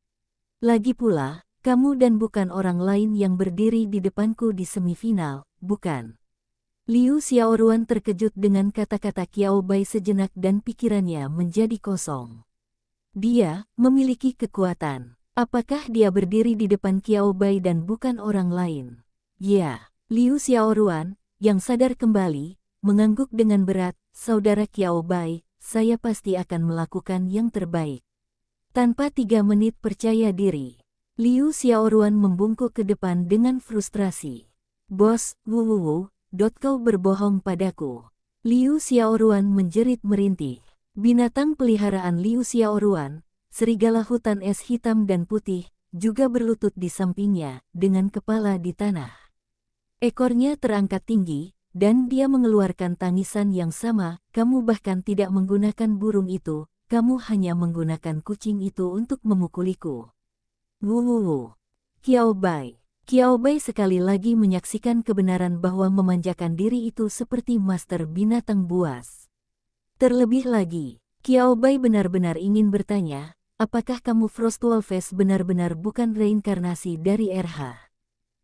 Lagi pula, kamu dan bukan orang lain yang berdiri di depanku di semifinal, bukan? Liu Xiaoruan terkejut dengan kata-kata Qiao Bai sejenak dan pikirannya menjadi kosong. Dia memiliki kekuatan. Apakah dia berdiri di depan Qiao Bai dan bukan orang lain? Ya, Liu Xiaoruan, yang sadar kembali, mengangguk dengan berat, saudara Qiao Bai, saya pasti akan melakukan yang terbaik. Tanpa 3 menit percaya diri, Liu Xiaoruan membungkuk ke depan dengan frustrasi. Bos, kau berbohong padaku. Liu Xiaoruan menjerit merintih. Binatang peliharaan Liu Xiaoruan, serigala hutan es hitam dan putih, juga berlutut di sampingnya, dengan kepala di tanah. Ekornya terangkat tinggi, dan dia mengeluarkan tangisan yang sama, kamu bahkan tidak menggunakan burung itu, kamu hanya menggunakan kucing itu untuk memukuliku. Qiao Bai sekali lagi menyaksikan kebenaran bahwa memanjakan diri itu seperti master binatang buas. Terlebih lagi, Qiao Bai benar-benar ingin bertanya, apakah kamu Frostwolves benar-benar bukan reinkarnasi dari RH?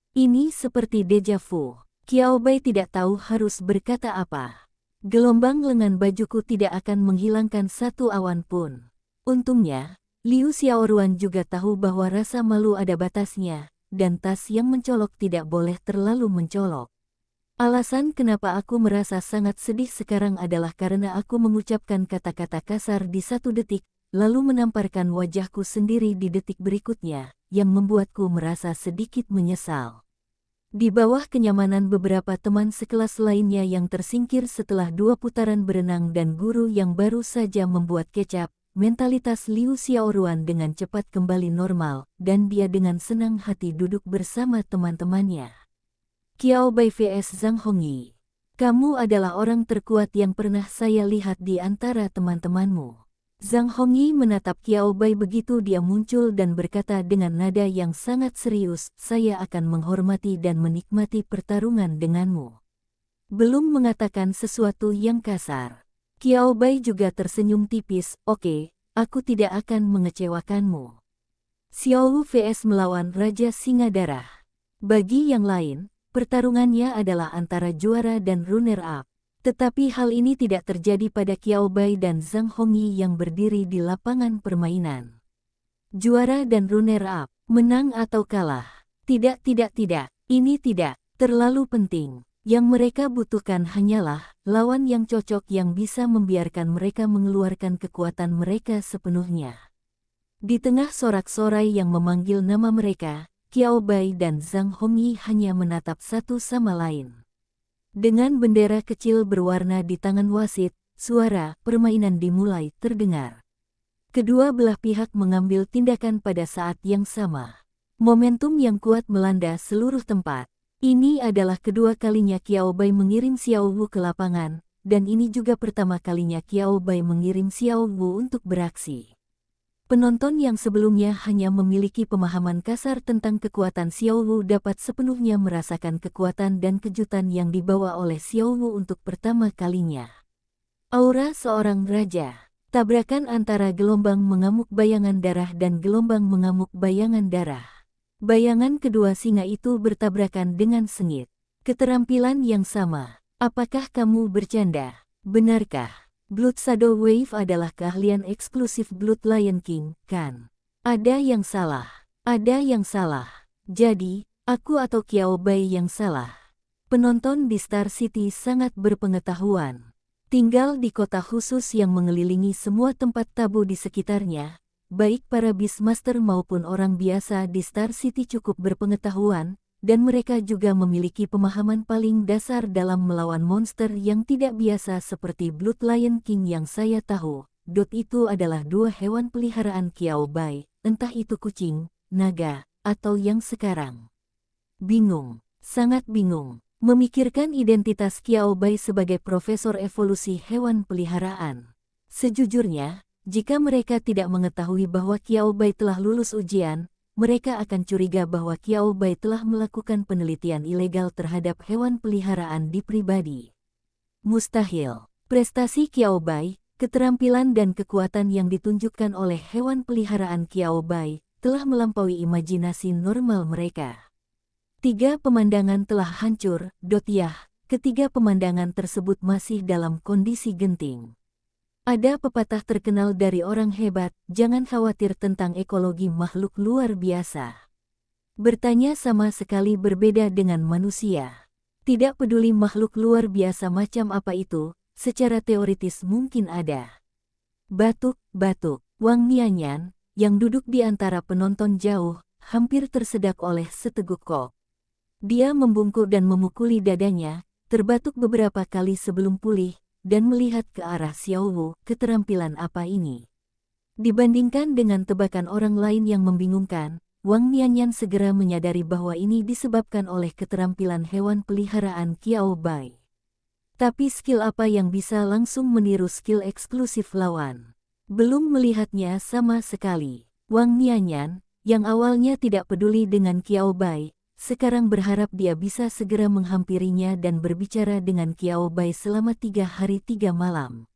Ini seperti deja vu. Qiao Bai tidak tahu harus berkata apa. Gelombang lengan bajuku tidak akan menghilangkan satu awan pun. Untungnya, Liu Xiaoruan juga tahu bahwa rasa malu ada batasnya. dan tas yang mencolok tidak boleh terlalu mencolok. Alasan kenapa aku merasa sangat sedih sekarang adalah karena aku mengucapkan kata-kata kasar di 1 detik, lalu menamparkan wajahku sendiri di detik berikutnya, yang membuatku merasa sedikit menyesal. Di bawah kenyamanan beberapa teman sekelas lainnya yang tersingkir setelah 2 putaran berenang dan guru yang baru saja membuat kecap, mentalitas Liu Xiaoruan dengan cepat kembali normal, dan dia dengan senang hati duduk bersama teman-temannya. Qiao Bai vs Zhang Hongyi. Kamu adalah orang terkuat yang pernah saya lihat di antara teman-temanmu. Zhang Hongyi menatap Qiao Bai begitu dia muncul dan berkata dengan nada yang sangat serius, saya akan menghormati dan menikmati pertarungan denganmu. Belum mengatakan sesuatu yang kasar. Qiao Bai juga tersenyum tipis, oke, aku tidak akan mengecewakanmu. Xiao Wu vs melawan Raja Singa Darah. Bagi yang lain, pertarungannya adalah antara juara dan runner-up. Tetapi hal ini tidak terjadi pada Qiao Bai dan Zhang Hongyi yang berdiri di lapangan permainan. Juara dan runner-up, menang atau kalah. Tidak, ini tidak terlalu penting. Yang mereka butuhkan hanyalah lawan yang cocok yang bisa membiarkan mereka mengeluarkan kekuatan mereka sepenuhnya. Di tengah sorak-sorai yang memanggil nama mereka, Qiao Bai dan Zhang Hongyi hanya menatap satu sama lain. Dengan bendera kecil berwarna di tangan wasit, suara permainan dimulai terdengar. Kedua belah pihak mengambil tindakan pada saat yang sama. Momentum yang kuat melanda seluruh tempat. Ini adalah kedua kalinya Qiao Bai mengirim Xiao Wu ke lapangan, dan ini juga pertama kalinya Qiao Bai mengirim Xiao Wu untuk beraksi. Penonton yang sebelumnya hanya memiliki pemahaman kasar tentang kekuatan Xiao Wu dapat sepenuhnya merasakan kekuatan dan kejutan yang dibawa oleh Xiao Wu untuk pertama kalinya. Aura seorang raja. Tabrakan antara gelombang mengamuk bayangan darah dan gelombang mengamuk bayangan darah. Bayangan kedua singa itu bertabrakan dengan sengit. Keterampilan yang sama. Apakah kamu bercanda? Benarkah? Blood Shadow Wave adalah keahlian eksklusif Blood Lion King, kan? Ada yang salah. Jadi, aku atau Qiao Bai yang salah. Penonton di Star City sangat berpengetahuan. Tinggal di kota khusus yang mengelilingi semua tempat tabu di sekitarnya, baik para Beastmaster maupun orang biasa di Star City cukup berpengetahuan, dan mereka juga memiliki pemahaman paling dasar dalam melawan monster yang tidak biasa seperti Blood Lion King yang saya tahu. Itu adalah 2 hewan peliharaan Qiao Bai, entah itu kucing, naga, atau yang sekarang. Bingung, sangat bingung, memikirkan identitas Qiao Bai sebagai profesor evolusi hewan peliharaan. Sejujurnya, jika mereka tidak mengetahui bahwa Qiao Bai telah lulus ujian, mereka akan curiga bahwa Qiao Bai telah melakukan penelitian ilegal terhadap hewan peliharaan di pribadi. Mustahil. Prestasi Qiao Bai, keterampilan dan kekuatan yang ditunjukkan oleh hewan peliharaan Qiao Bai, telah melampaui imajinasi normal mereka. 3 pemandangan telah hancur, ketiga pemandangan tersebut masih dalam kondisi genting. Ada pepatah terkenal dari orang hebat, jangan khawatir tentang ekologi makhluk luar biasa. Bertanya sama sekali berbeda dengan manusia. Tidak peduli makhluk luar biasa macam apa itu, secara teoritis mungkin ada. Batuk. Wang Nianyan, yang duduk di antara penonton jauh, hampir tersedak oleh seteguk kok. Dia membungkuk dan memukuli dadanya, terbatuk beberapa kali sebelum pulih, dan melihat ke arah Xiao Wu, keterampilan apa ini? Dibandingkan dengan tebakan orang lain yang membingungkan, Wang Nianyan segera menyadari bahwa ini disebabkan oleh keterampilan hewan peliharaan Qiao Bai. Tapi skill apa yang bisa langsung meniru skill eksklusif lawan? Belum melihatnya sama sekali. Wang Nianyan, yang awalnya tidak peduli dengan Qiao Bai, sekarang berharap dia bisa segera menghampirinya dan berbicara dengan Qiao Bai selama 3 hari 3 malam.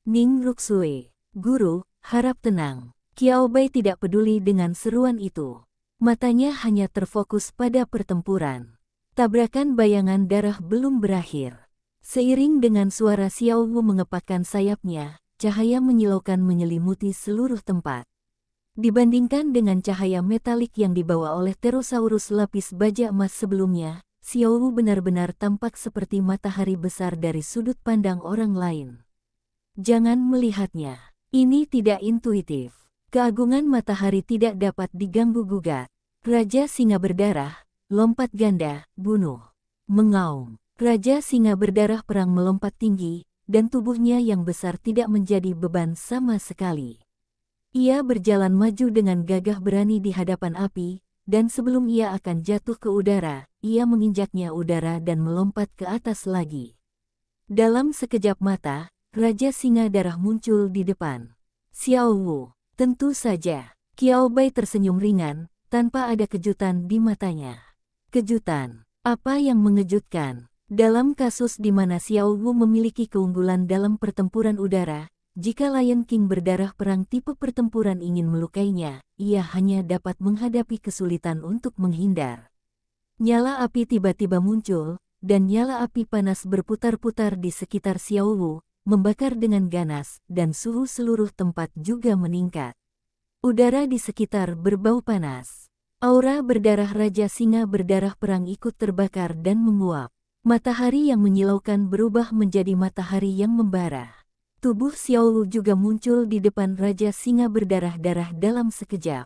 Ning Ruxue, guru, harap tenang. Qiao Bai tidak peduli dengan seruan itu. Matanya hanya terfokus pada pertempuran. Tabrakan bayangan darah belum berakhir. Seiring dengan suara Xiao Wu mengepakkan sayapnya, cahaya menyilaukan menyelimuti seluruh tempat. Dibandingkan dengan cahaya metalik yang dibawa oleh Pterosaurus lapis baja emas sebelumnya, Xiao Wu benar-benar tampak seperti matahari besar dari sudut pandang orang lain. Jangan melihatnya. Ini tidak intuitif. Keagungan matahari tidak dapat diganggu-gugat. Raja Singa berdarah, lompat ganda, bunuh. Mengaum. Raja Singa berdarah perang melompat tinggi, dan tubuhnya yang besar tidak menjadi beban sama sekali. Ia berjalan maju dengan gagah berani di hadapan api, dan sebelum ia akan jatuh ke udara, ia menginjaknya udara dan melompat ke atas lagi. Dalam sekejap mata, Raja Singa darah muncul di depan Xiao Wu. Tentu saja, Qiao Bai tersenyum ringan, tanpa ada kejutan di matanya. Kejutan? Apa yang mengejutkan? Dalam kasus di mana Xiao Wu memiliki keunggulan dalam pertempuran udara, jika Lion King berdarah perang tipe pertempuran ingin melukainya, ia hanya dapat menghadapi kesulitan untuk menghindar. Nyala api tiba-tiba muncul, dan nyala api panas berputar-putar di sekitar Xiao Wu, membakar dengan ganas, dan suhu seluruh tempat juga meningkat. Udara di sekitar berbau panas. Aura berdarah Raja Singa berdarah perang ikut terbakar dan menguap. Matahari yang menyilaukan berubah menjadi matahari yang membara. Tubuh Xiao Wu juga muncul di depan Raja Singa berdarah-darah dalam sekejap.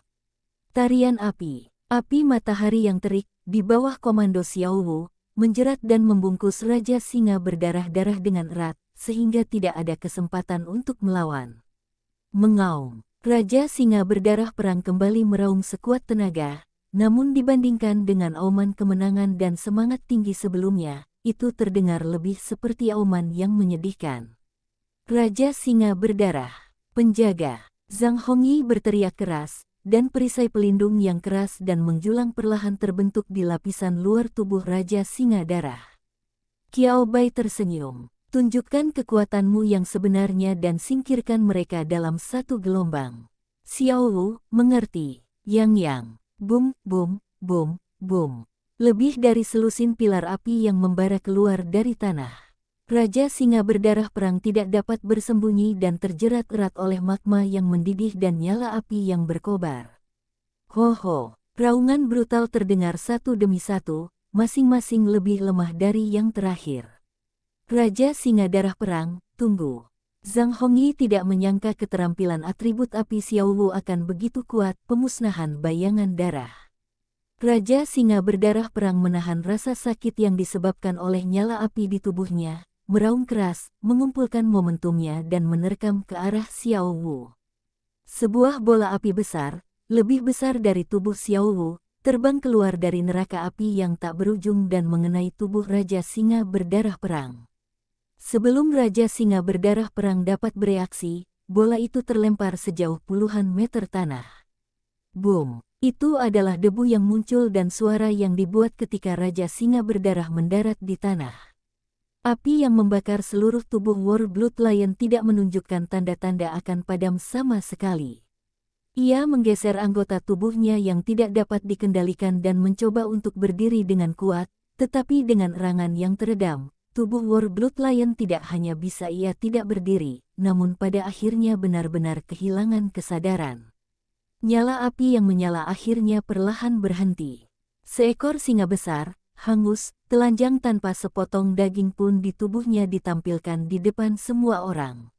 Tarian api. Api matahari yang terik, di bawah komando Xiao Wu, menjerat dan membungkus Raja Singa berdarah-darah dengan erat, sehingga tidak ada kesempatan untuk melawan. Mengaum. Raja Singa berdarah perang kembali meraung sekuat tenaga, namun dibandingkan dengan auman kemenangan dan semangat tinggi sebelumnya, itu terdengar lebih seperti auman yang menyedihkan. Raja Singa berdarah. Penjaga. Zhang Hongyi berteriak keras, dan perisai pelindung yang keras dan menjulang perlahan terbentuk di lapisan luar tubuh Raja Singa darah. Qiao Bai tersenyum. Tunjukkan kekuatanmu yang sebenarnya dan singkirkan mereka dalam satu gelombang. Xiao Wu mengerti. Yang. Bum, bum, bum, bum. Lebih dari selusin pilar api yang membara keluar dari tanah. Raja Singa berdarah perang tidak dapat bersembunyi dan terjerat erat oleh magma yang mendidih dan nyala api yang berkobar. Ho-ho, raungan brutal terdengar satu demi satu, masing-masing lebih lemah dari yang terakhir. Raja Singa darah perang, tunggu. Zhang Hongyi tidak menyangka keterampilan atribut api Xiao Wu akan begitu kuat, pemusnahan bayangan darah. Raja Singa berdarah perang menahan rasa sakit yang disebabkan oleh nyala api di tubuhnya, meraung keras, mengumpulkan momentumnya dan menerkam ke arah Xiao Wu. Sebuah bola api besar, lebih besar dari tubuh Xiao Wu, terbang keluar dari neraka api yang tak berujung dan mengenai tubuh Raja Singa berdarah perang. Sebelum Raja Singa berdarah perang dapat bereaksi, bola itu terlempar sejauh puluhan meter tanah. Boom! Itu adalah debu yang muncul dan suara yang dibuat ketika Raja Singa berdarah mendarat di tanah. Api yang membakar seluruh tubuh War Blood Lion tidak menunjukkan tanda-tanda akan padam sama sekali. Ia menggeser anggota tubuhnya yang tidak dapat dikendalikan dan mencoba untuk berdiri dengan kuat, tetapi dengan erangan yang teredam, tubuh War Blood Lion tidak hanya bisa ia tidak berdiri, namun pada akhirnya benar-benar kehilangan kesadaran. Nyala api yang menyala akhirnya perlahan berhenti. Seekor singa besar, hangus, telanjang tanpa sepotong daging pun di tubuhnya ditampilkan di depan semua orang.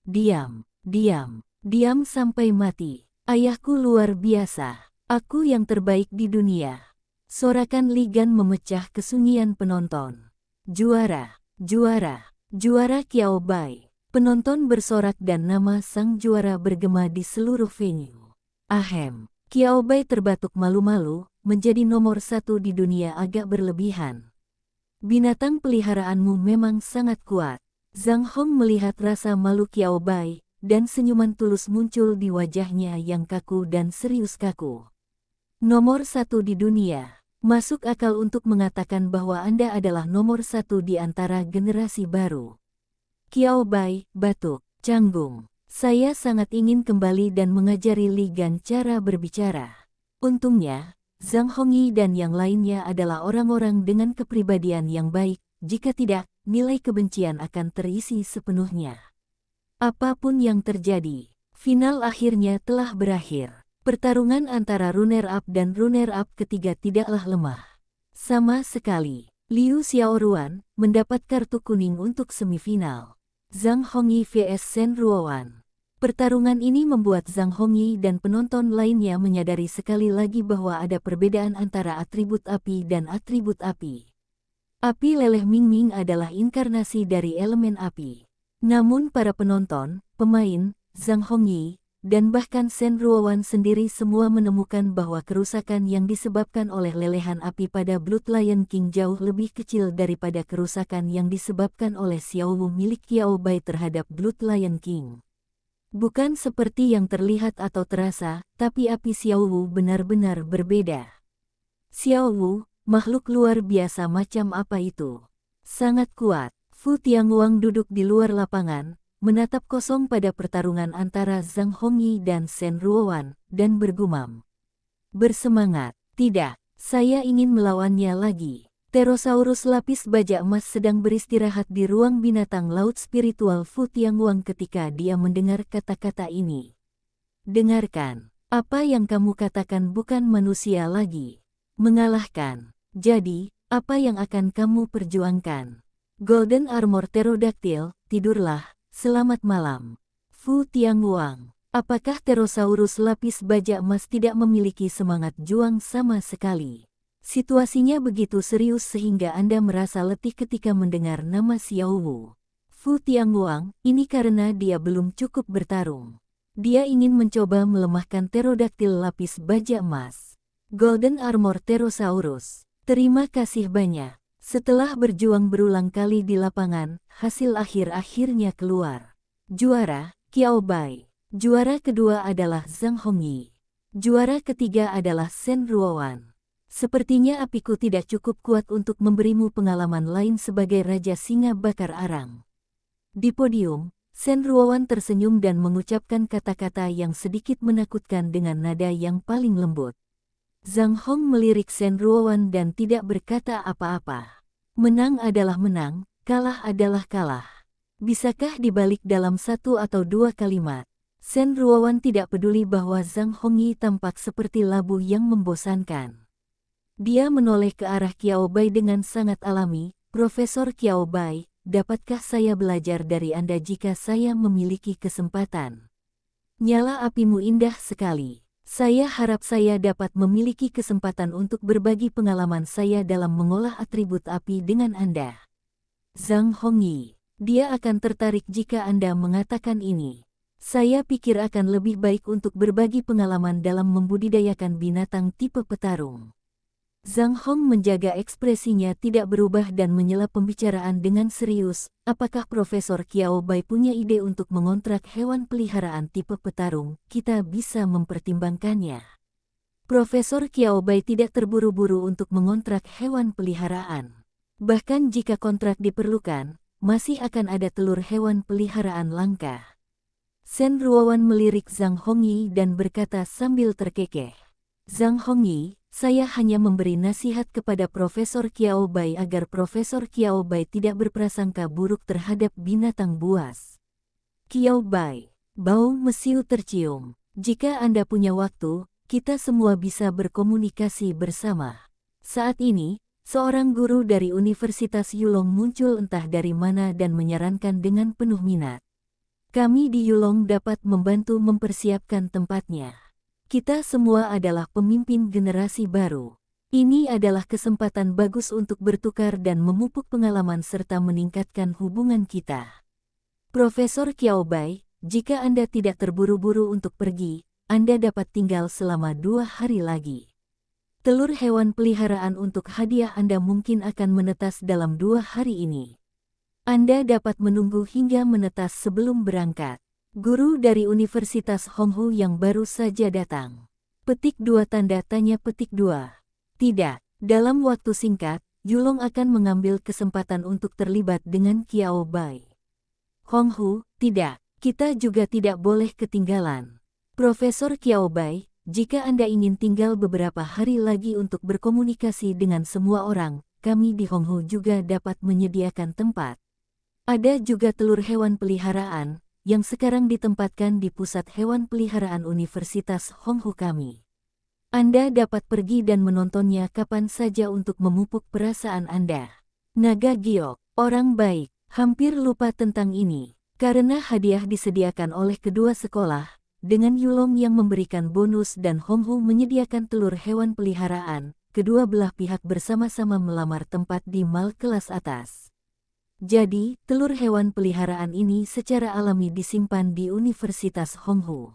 Diam, diam, diam sampai mati. Ayahku luar biasa. Aku yang terbaik di dunia. Sorakan Li Gan memecah kesunyian penonton. Juara, juara, juara Qiao Bai. Penonton bersorak dan nama sang juara bergema di seluruh venue. Ahem, Qiao Bai terbatuk malu-malu, menjadi nomor 1 di dunia agak berlebihan. Binatang peliharaanmu memang sangat kuat. Zhang Hong melihat rasa malu Qiao Bai, dan senyuman tulus muncul di wajahnya yang kaku dan serius kaku. Nomor 1 di dunia. Masuk akal untuk mengatakan bahwa Anda adalah nomor 1 di antara generasi baru. Qiao Bai batuk, canggung. Saya sangat ingin kembali dan mengajari Li Gan cara berbicara. Untungnya, Zhang Hongyi dan yang lainnya adalah orang-orang dengan kepribadian yang baik, jika tidak, nilai kebencian akan terisi sepenuhnya. Apapun yang terjadi, final akhirnya telah berakhir. Pertarungan antara runner-up dan runner-up ketiga tidaklah lemah. Sama sekali. Liu Xiaoruan mendapat kartu kuning untuk semifinal. Zhang Hongyi vs Shen Ruowan. Pertarungan ini membuat Zhang Hongyi dan penonton lainnya menyadari sekali lagi bahwa ada perbedaan antara atribut api dan atribut api. Api leleh Mingming adalah inkarnasi dari elemen api. Namun para penonton, pemain, Zhang Hongyi, dan bahkan Shen Ruowan sendiri semua menemukan bahwa kerusakan yang disebabkan oleh lelehan api pada Blood Lion King jauh lebih kecil daripada kerusakan yang disebabkan oleh Xiao Wu milik Qiao Bai terhadap Blood Lion King. Bukan seperti yang terlihat atau terasa, tapi api Xiao Wu benar-benar berbeda. Xiao Wu, makhluk luar biasa macam apa itu? Sangat kuat. Fu Tianguang duduk di luar lapangan, menatap kosong pada pertarungan antara Zhang Hongyi dan Shen Ruowan, dan bergumam. Bersemangat, tidak, saya ingin melawannya lagi. Pterosaurus lapis baja emas sedang beristirahat di ruang binatang laut spiritual Fu Tianguang ketika dia mendengar kata-kata ini. Dengarkan, apa yang kamu katakan bukan manusia lagi. Mengalahkan. Jadi, apa yang akan kamu perjuangkan? Golden Armor Pterodactyl, tidurlah. Selamat malam. Fu Tianguang, apakah Pterosaurus lapis baja emas tidak memiliki semangat juang sama sekali? Situasinya begitu serius sehingga Anda merasa letih ketika mendengar nama Xiao Wu. Fu Tianguang, ini karena dia belum cukup bertarung. Dia ingin mencoba melemahkan Pterodactyl lapis baja emas. Golden Armor Pterosaurus, terima kasih banyak. Setelah berjuang berulang kali di lapangan, hasil akhir-akhirnya keluar. Juara, Qiao Bai. Juara kedua adalah Zhang Hongyi. Juara ketiga adalah Shen Ruowan. Sepertinya apiku tidak cukup kuat untuk memberimu pengalaman lain sebagai Raja Singa Bakar Arang. Di podium, Shen Ruowan tersenyum dan mengucapkan kata-kata yang sedikit menakutkan dengan nada yang paling lembut. Zhang Hong melirik Shen Ruowan dan tidak berkata apa-apa. Menang adalah menang, kalah adalah kalah. Bisakah dibalik dalam satu atau dua kalimat? Shen Ruowan tidak peduli bahwa Zhang Hongyi tampak seperti labu yang membosankan. Dia menoleh ke arah Qiao Bai dengan sangat alami. Profesor Qiao Bai, dapatkah saya belajar dari Anda jika saya memiliki kesempatan? Nyala apimu indah sekali. Saya harap saya dapat memiliki kesempatan untuk berbagi pengalaman saya dalam mengolah atribut api dengan Anda. Zhang Hongyi, dia akan tertarik jika Anda mengatakan ini. Saya pikir akan lebih baik untuk berbagi pengalaman dalam membudidayakan binatang tipe petarung. Zhang Hong menjaga ekspresinya tidak berubah dan menyela pembicaraan dengan serius. Apakah Profesor Qiao Bai punya ide untuk mengontrak hewan peliharaan tipe petarung? Kita bisa mempertimbangkannya. Profesor Qiao Bai tidak terburu-buru untuk mengontrak hewan peliharaan. Bahkan jika kontrak diperlukan, masih akan ada telur hewan peliharaan langka. Shen Ruowan melirik Zhang Hongyi dan berkata sambil terkekeh. Zhang Hongyi, saya hanya memberi nasihat kepada Profesor Qiao Bai agar Profesor Qiao Bai tidak berprasangka buruk terhadap binatang buas. Qiao Bai, bau mesiu tercium. Jika Anda punya waktu, kita semua bisa berkomunikasi bersama. Saat ini, seorang guru dari Universitas Yulong muncul entah dari mana dan menyarankan dengan penuh minat. Kami di Yulong dapat membantu mempersiapkan tempatnya. Kita semua adalah pemimpin generasi baru. Ini adalah kesempatan bagus untuk bertukar dan memupuk pengalaman serta meningkatkan hubungan kita. Profesor Qiao Bai, jika Anda tidak terburu-buru untuk pergi, Anda dapat tinggal selama 2 hari lagi. Telur hewan peliharaan untuk hadiah Anda mungkin akan menetas dalam 2 hari ini. Anda dapat menunggu hingga menetas sebelum berangkat. Guru dari Universitas Honghu yang baru saja datang. Petik 2 tanda tanya petik 2. Tidak, dalam waktu singkat, Yulong akan mengambil kesempatan untuk terlibat dengan Qiao Bai. Honghu, tidak, kita juga tidak boleh ketinggalan. Profesor Qiao Bai, jika Anda ingin tinggal beberapa hari lagi untuk berkomunikasi dengan semua orang, kami di Honghu juga dapat menyediakan tempat. Ada juga telur hewan peliharaan, yang sekarang ditempatkan di Pusat Hewan Peliharaan Universitas Honghu kami. Anda dapat pergi dan menontonnya kapan saja untuk memupuk perasaan Anda. Naga giok, orang baik, hampir lupa tentang ini. Karena hadiah disediakan oleh kedua sekolah, dengan Yulong yang memberikan bonus dan Honghu menyediakan telur hewan peliharaan, kedua belah pihak bersama-sama melamar tempat di mal kelas atas. Jadi, telur hewan peliharaan ini secara alami disimpan di Universitas Honghu.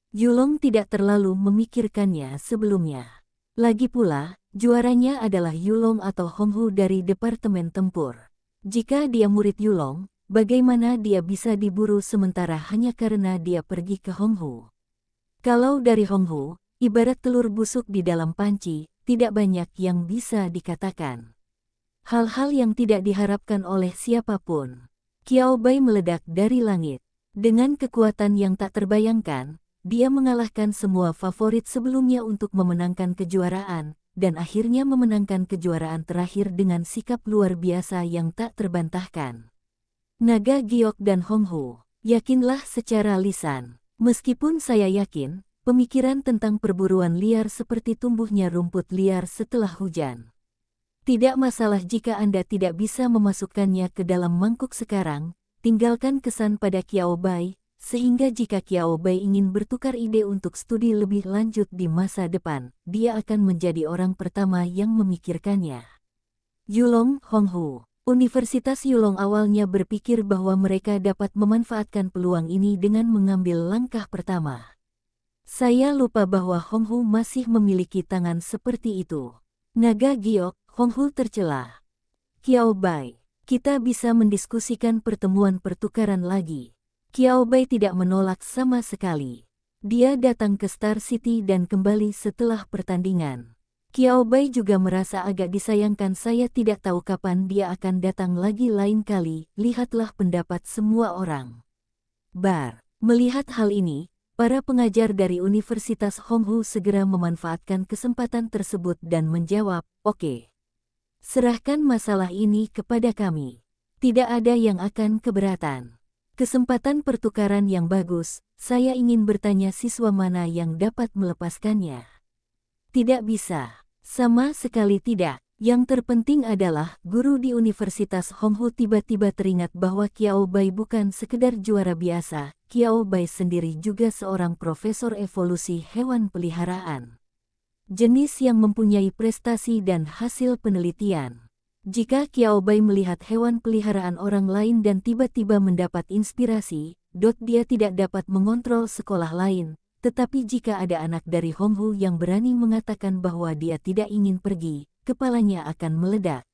Yulong tidak terlalu memikirkannya sebelumnya. Lagi pula, juaranya adalah Yulong atau Honghu dari Departemen Tempur. Jika dia murid Yulong, bagaimana dia bisa diburu sementara hanya karena dia pergi ke Honghu? Kalau dari Honghu, ibarat telur busuk di dalam panci, tidak banyak yang bisa dikatakan. Hal-hal yang tidak diharapkan oleh siapapun. Qiao Bai meledak dari langit. Dengan kekuatan yang tak terbayangkan, dia mengalahkan semua favorit sebelumnya untuk memenangkan kejuaraan, dan akhirnya memenangkan kejuaraan terakhir dengan sikap luar biasa yang tak terbantahkan. Naga giok dan Honghu, yakinlah secara lisan. Meskipun saya yakin, pemikiran tentang perburuan liar seperti tumbuhnya rumput liar setelah hujan. Tidak masalah jika Anda tidak bisa memasukkannya ke dalam mangkuk sekarang, tinggalkan kesan pada Qiao Bai, sehingga jika Qiao Bai ingin bertukar ide untuk studi lebih lanjut di masa depan, dia akan menjadi orang pertama yang memikirkannya. Yulong, Honghu. Universitas Yulong awalnya berpikir bahwa mereka dapat memanfaatkan peluang ini dengan mengambil langkah pertama. Saya lupa bahwa Honghu masih memiliki tangan seperti itu. Naga giok, Honghu tercela. Qiao Bai, kita bisa mendiskusikan pertemuan pertukaran lagi. Qiao Bai tidak menolak sama sekali. Dia datang ke Star City dan kembali setelah pertandingan. Qiao Bai juga merasa agak disayangkan. Saya tidak tahu kapan dia akan datang lagi lain kali, lihatlah pendapat semua orang. Melihat hal ini, para pengajar dari Universitas Honghu segera memanfaatkan kesempatan tersebut dan menjawab, "Oke. Serahkan masalah ini kepada kami. Tidak ada yang akan keberatan. Kesempatan pertukaran yang bagus, saya ingin bertanya siswa mana yang dapat melepaskannya." Tidak bisa. Sama sekali tidak. Yang terpenting adalah, guru di Universitas Honghu tiba-tiba teringat bahwa Qiao Bai bukan sekedar juara biasa, Qiao Bai sendiri juga seorang profesor evolusi hewan peliharaan. Jenis yang mempunyai prestasi dan hasil penelitian. Jika Qiao Bai melihat hewan peliharaan orang lain dan tiba-tiba mendapat inspirasi, dia tidak dapat mengontrol sekolah lain, tetapi jika ada anak dari Honghu yang berani mengatakan bahwa dia tidak ingin pergi, kepalanya akan meledak.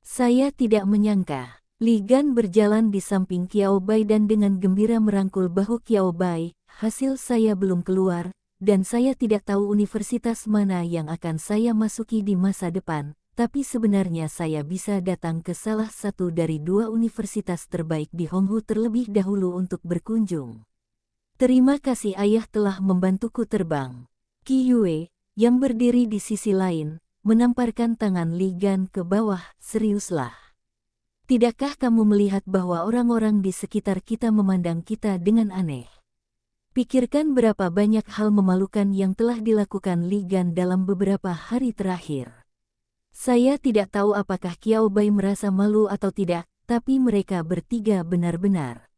Saya tidak menyangka. Li Gan berjalan di samping Qiao Bai dan dengan gembira merangkul bahu Qiao Bai, hasil saya belum keluar, dan saya tidak tahu universitas mana yang akan saya masuki di masa depan, tapi sebenarnya saya bisa datang ke salah satu dari dua universitas terbaik di Honghu terlebih dahulu untuk berkunjung. Terima kasih ayah telah membantuku terbang. Qi Yue, yang berdiri di sisi lain, menamparkan tangan Li Gan ke bawah. Seriuslah. Tidakkah kamu melihat bahwa orang-orang di sekitar kita memandang kita dengan aneh? Pikirkan berapa banyak hal memalukan yang telah dilakukan Li Gan dalam beberapa hari terakhir. Saya tidak tahu apakah Qiao Bai merasa malu atau tidak, tapi mereka bertiga benar-benar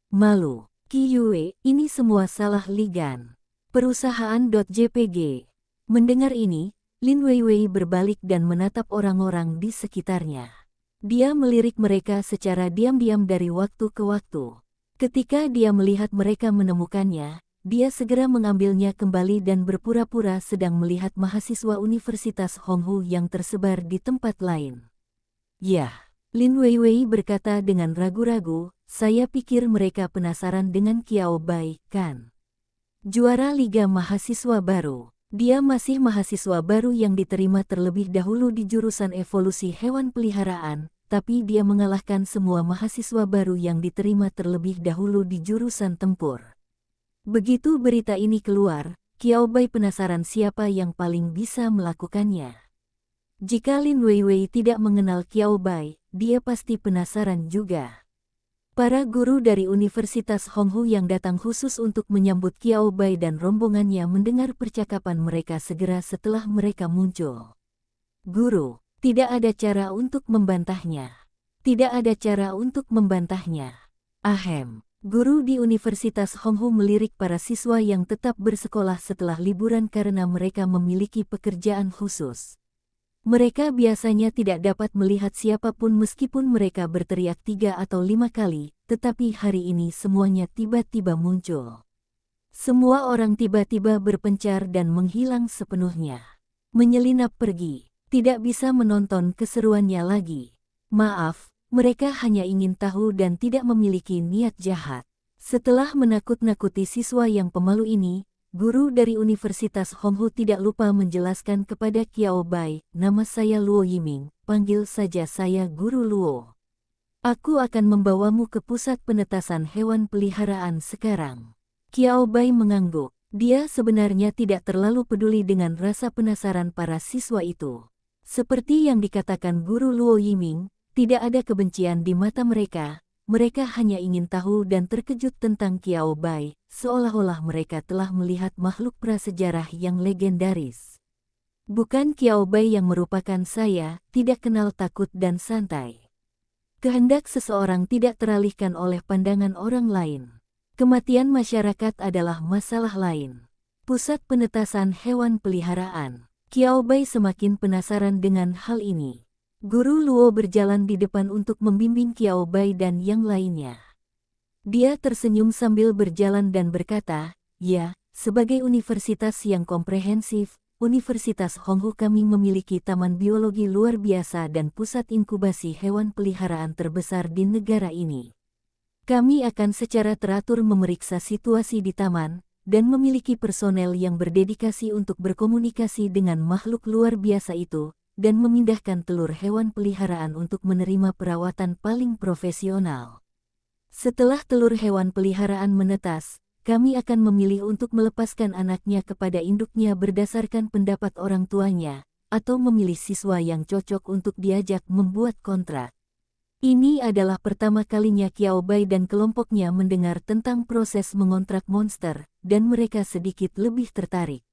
malu. Qi Yue, ini semua salah Li Gan. Perusahaan.jpg. Mendengar ini, Lin Weiwei berbalik dan menatap orang-orang di sekitarnya. Dia melirik mereka secara diam-diam dari waktu ke waktu. Ketika dia melihat mereka menemukannya, dia segera mengambilnya kembali dan berpura-pura sedang melihat mahasiswa Universitas Honghu yang tersebar di tempat lain. "Yah," Lin Weiwei berkata dengan ragu-ragu, "saya pikir mereka penasaran dengan Qiao Bai, kan? Juara Liga Mahasiswa Baru. Dia masih mahasiswa baru yang diterima terlebih dahulu di jurusan evolusi hewan peliharaan, tapi dia mengalahkan semua mahasiswa baru yang diterima terlebih dahulu di jurusan tempur." Begitu berita ini keluar, Qiao Bai penasaran siapa yang paling bisa melakukannya. Jika Lin Weiwei tidak mengenal Qiao Bai, dia pasti penasaran juga. Para guru dari Universitas Honghu yang datang khusus untuk menyambut Qiao Bai dan rombongannya mendengar percakapan mereka segera setelah mereka muncul. Guru, tidak ada cara untuk membantahnya. Tidak ada cara untuk membantahnya. Ahem. Guru di Universitas Honghu melirik para siswa yang tetap bersekolah setelah liburan karena mereka memiliki pekerjaan khusus. Mereka biasanya tidak dapat melihat siapapun meskipun mereka berteriak 3 atau 5 kali, tetapi hari ini semuanya tiba-tiba muncul. Semua orang tiba-tiba berpencar dan menghilang sepenuhnya. Menyelinap pergi, tidak bisa menonton keseruannya lagi. Maaf, mereka hanya ingin tahu dan tidak memiliki niat jahat. Setelah menakut-nakuti siswa yang pemalu ini, guru dari Universitas Honghu tidak lupa menjelaskan kepada Qiao Bai, nama saya Luo Yiming, panggil saja saya Guru Luo. Aku akan membawamu ke pusat penetasan hewan peliharaan sekarang. Qiao Bai mengangguk, dia sebenarnya tidak terlalu peduli dengan rasa penasaran para siswa itu. Seperti yang dikatakan Guru Luo Yiming, tidak ada kebencian di mata mereka. Mereka hanya ingin tahu dan terkejut tentang Qiao Bai, seolah-olah mereka telah melihat makhluk prasejarah yang legendaris. Bukan Qiao Bai yang merupakan saya, tidak kenal takut dan santai. Kehendak seseorang tidak teralihkan oleh pandangan orang lain. Kematian masyarakat adalah masalah lain. Pusat penetasan hewan peliharaan. Qiao Bai semakin penasaran dengan hal ini. Guru Luo berjalan di depan untuk membimbing Qiao Bai dan yang lainnya. Dia tersenyum sambil berjalan dan berkata, ya, sebagai universitas yang komprehensif, Universitas Honghu kami memiliki taman biologi luar biasa dan pusat inkubasi hewan peliharaan terbesar di negara ini. Kami akan secara teratur memeriksa situasi di taman, dan memiliki personel yang berdedikasi untuk berkomunikasi dengan makhluk luar biasa itu, dan memindahkan telur hewan peliharaan untuk menerima perawatan paling profesional. Setelah telur hewan peliharaan menetas, kami akan memilih untuk melepaskan anaknya kepada induknya berdasarkan pendapat orang tuanya, atau memilih siswa yang cocok untuk diajak membuat kontrak. Ini adalah pertama kalinya Qiao Bai dan kelompoknya mendengar tentang proses mengontrak monster, dan mereka sedikit lebih tertarik.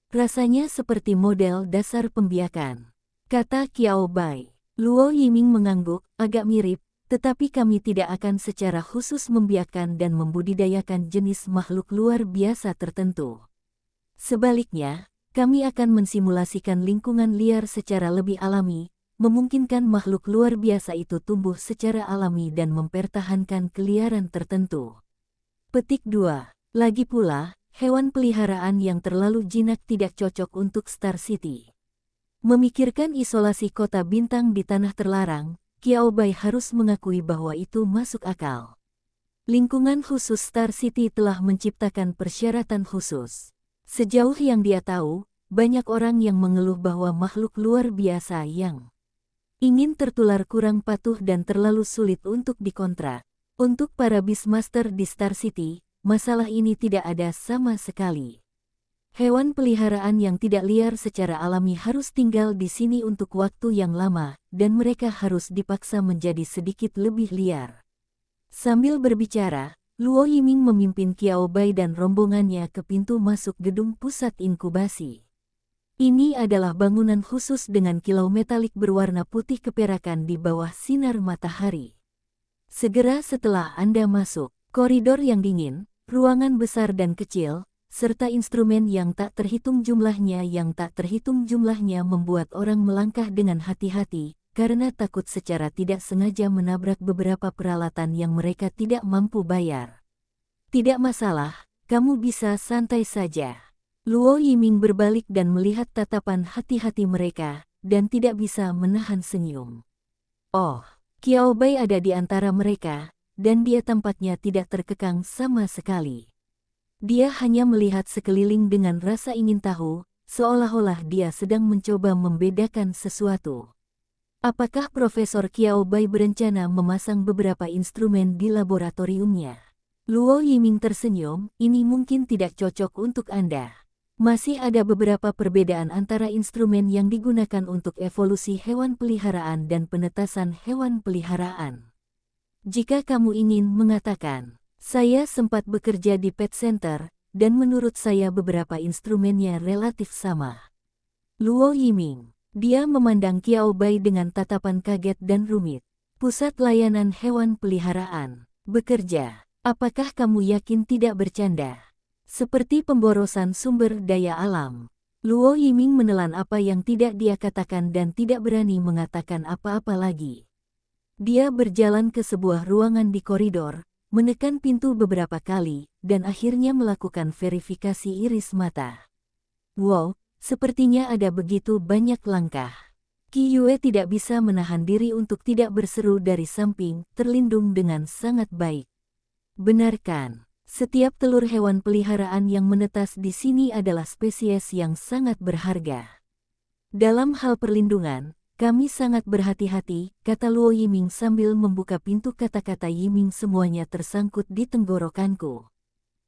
Rasanya seperti model dasar pembiakan, kata Qiao Bai. Luo Yiming mengangguk, agak mirip, tetapi kami tidak akan secara khusus membiakkan dan membudidayakan jenis makhluk luar biasa tertentu. Sebaliknya, kami akan mensimulasikan lingkungan liar secara lebih alami, memungkinkan makhluk luar biasa itu tumbuh secara alami dan mempertahankan keliaran tertentu. Petik 2. Lagi pula, hewan peliharaan yang terlalu jinak tidak cocok untuk Star City. Memikirkan isolasi kota bintang di tanah terlarang, Qiao Bai harus mengakui bahwa itu masuk akal. Lingkungan khusus Star City telah menciptakan persyaratan khusus. Sejauh yang dia tahu, banyak orang yang mengeluh bahwa makhluk luar biasa yang ingin tertular kurang patuh dan terlalu sulit untuk dikontrak. Untuk para Beastmaster di Star City, masalah ini tidak ada sama sekali. Hewan peliharaan yang tidak liar secara alami harus tinggal di sini untuk waktu yang lama, dan mereka harus dipaksa menjadi sedikit lebih liar. Sambil berbicara, Luo Yiming memimpin Qiao Bai dan rombongannya ke pintu masuk gedung pusat inkubasi. Ini adalah bangunan khusus dengan kilau metalik berwarna putih keperakan di bawah sinar matahari. Segera setelah Anda masuk, koridor yang dingin, ruangan besar dan kecil, serta instrumen yang tak terhitung jumlahnya membuat orang melangkah dengan hati-hati, karena takut secara tidak sengaja menabrak beberapa peralatan yang mereka tidak mampu bayar. Tidak masalah, kamu bisa santai saja. Luo Yiming berbalik dan melihat tatapan hati-hati mereka, dan tidak bisa menahan senyum. Oh, Qiao Bai ada di antara mereka, dan dia tampaknya tidak terkekang sama sekali. Dia hanya melihat sekeliling dengan rasa ingin tahu, seolah-olah dia sedang mencoba membedakan sesuatu. Apakah Profesor Qiao Bai berencana memasang beberapa instrumen di laboratoriumnya? Luo Yiming tersenyum, ini mungkin tidak cocok untuk Anda. Masih ada beberapa perbedaan antara instrumen yang digunakan untuk evolusi hewan peliharaan dan penetasan hewan peliharaan. Jika kamu ingin mengatakan, saya sempat bekerja di pet center, dan menurut saya beberapa instrumennya relatif sama. Luo Yiming. Dia memandang Qiao Bai dengan tatapan kaget dan rumit. Pusat layanan hewan peliharaan. Bekerja. Apakah kamu yakin tidak bercanda? Seperti pemborosan sumber daya alam. Luo Yiming menelan apa yang tidak dia katakan dan tidak berani mengatakan apa-apa lagi. Dia berjalan ke sebuah ruangan di koridor, menekan pintu beberapa kali, dan akhirnya melakukan verifikasi iris mata. Wow, sepertinya ada begitu banyak langkah. Qi Yue tidak bisa menahan diri untuk tidak berseru dari samping, terlindung dengan sangat baik. Benarkan, setiap telur hewan peliharaan yang menetas di sini adalah spesies yang sangat berharga. Dalam hal perlindungan, kami sangat berhati-hati, kata Luo Yiming sambil membuka pintu. Kata-kata Yiming semuanya tersangkut di tenggorokanku.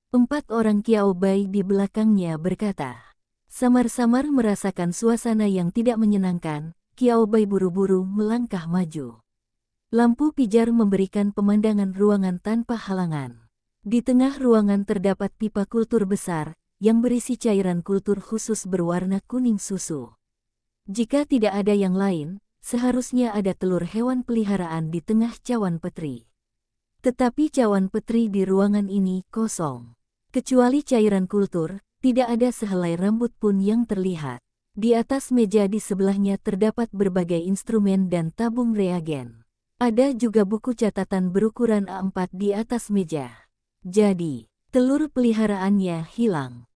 4 orang Qiao Bai di belakangnya berkata. Samar-samar merasakan suasana yang tidak menyenangkan, Qiao Bai buru-buru melangkah maju. Lampu pijar memberikan pemandangan ruangan tanpa halangan. Di tengah ruangan terdapat pipa kultur besar, yang berisi cairan kultur khusus berwarna kuning susu. Jika tidak ada yang lain, seharusnya ada telur hewan peliharaan di tengah cawan petri. Tetapi cawan petri di ruangan ini kosong. Kecuali cairan kultur, tidak ada sehelai rambut pun yang terlihat. Di atas meja di sebelahnya terdapat berbagai instrumen dan tabung reagen. Ada juga buku catatan berukuran A4 di atas meja. Jadi, telur peliharaannya hilang.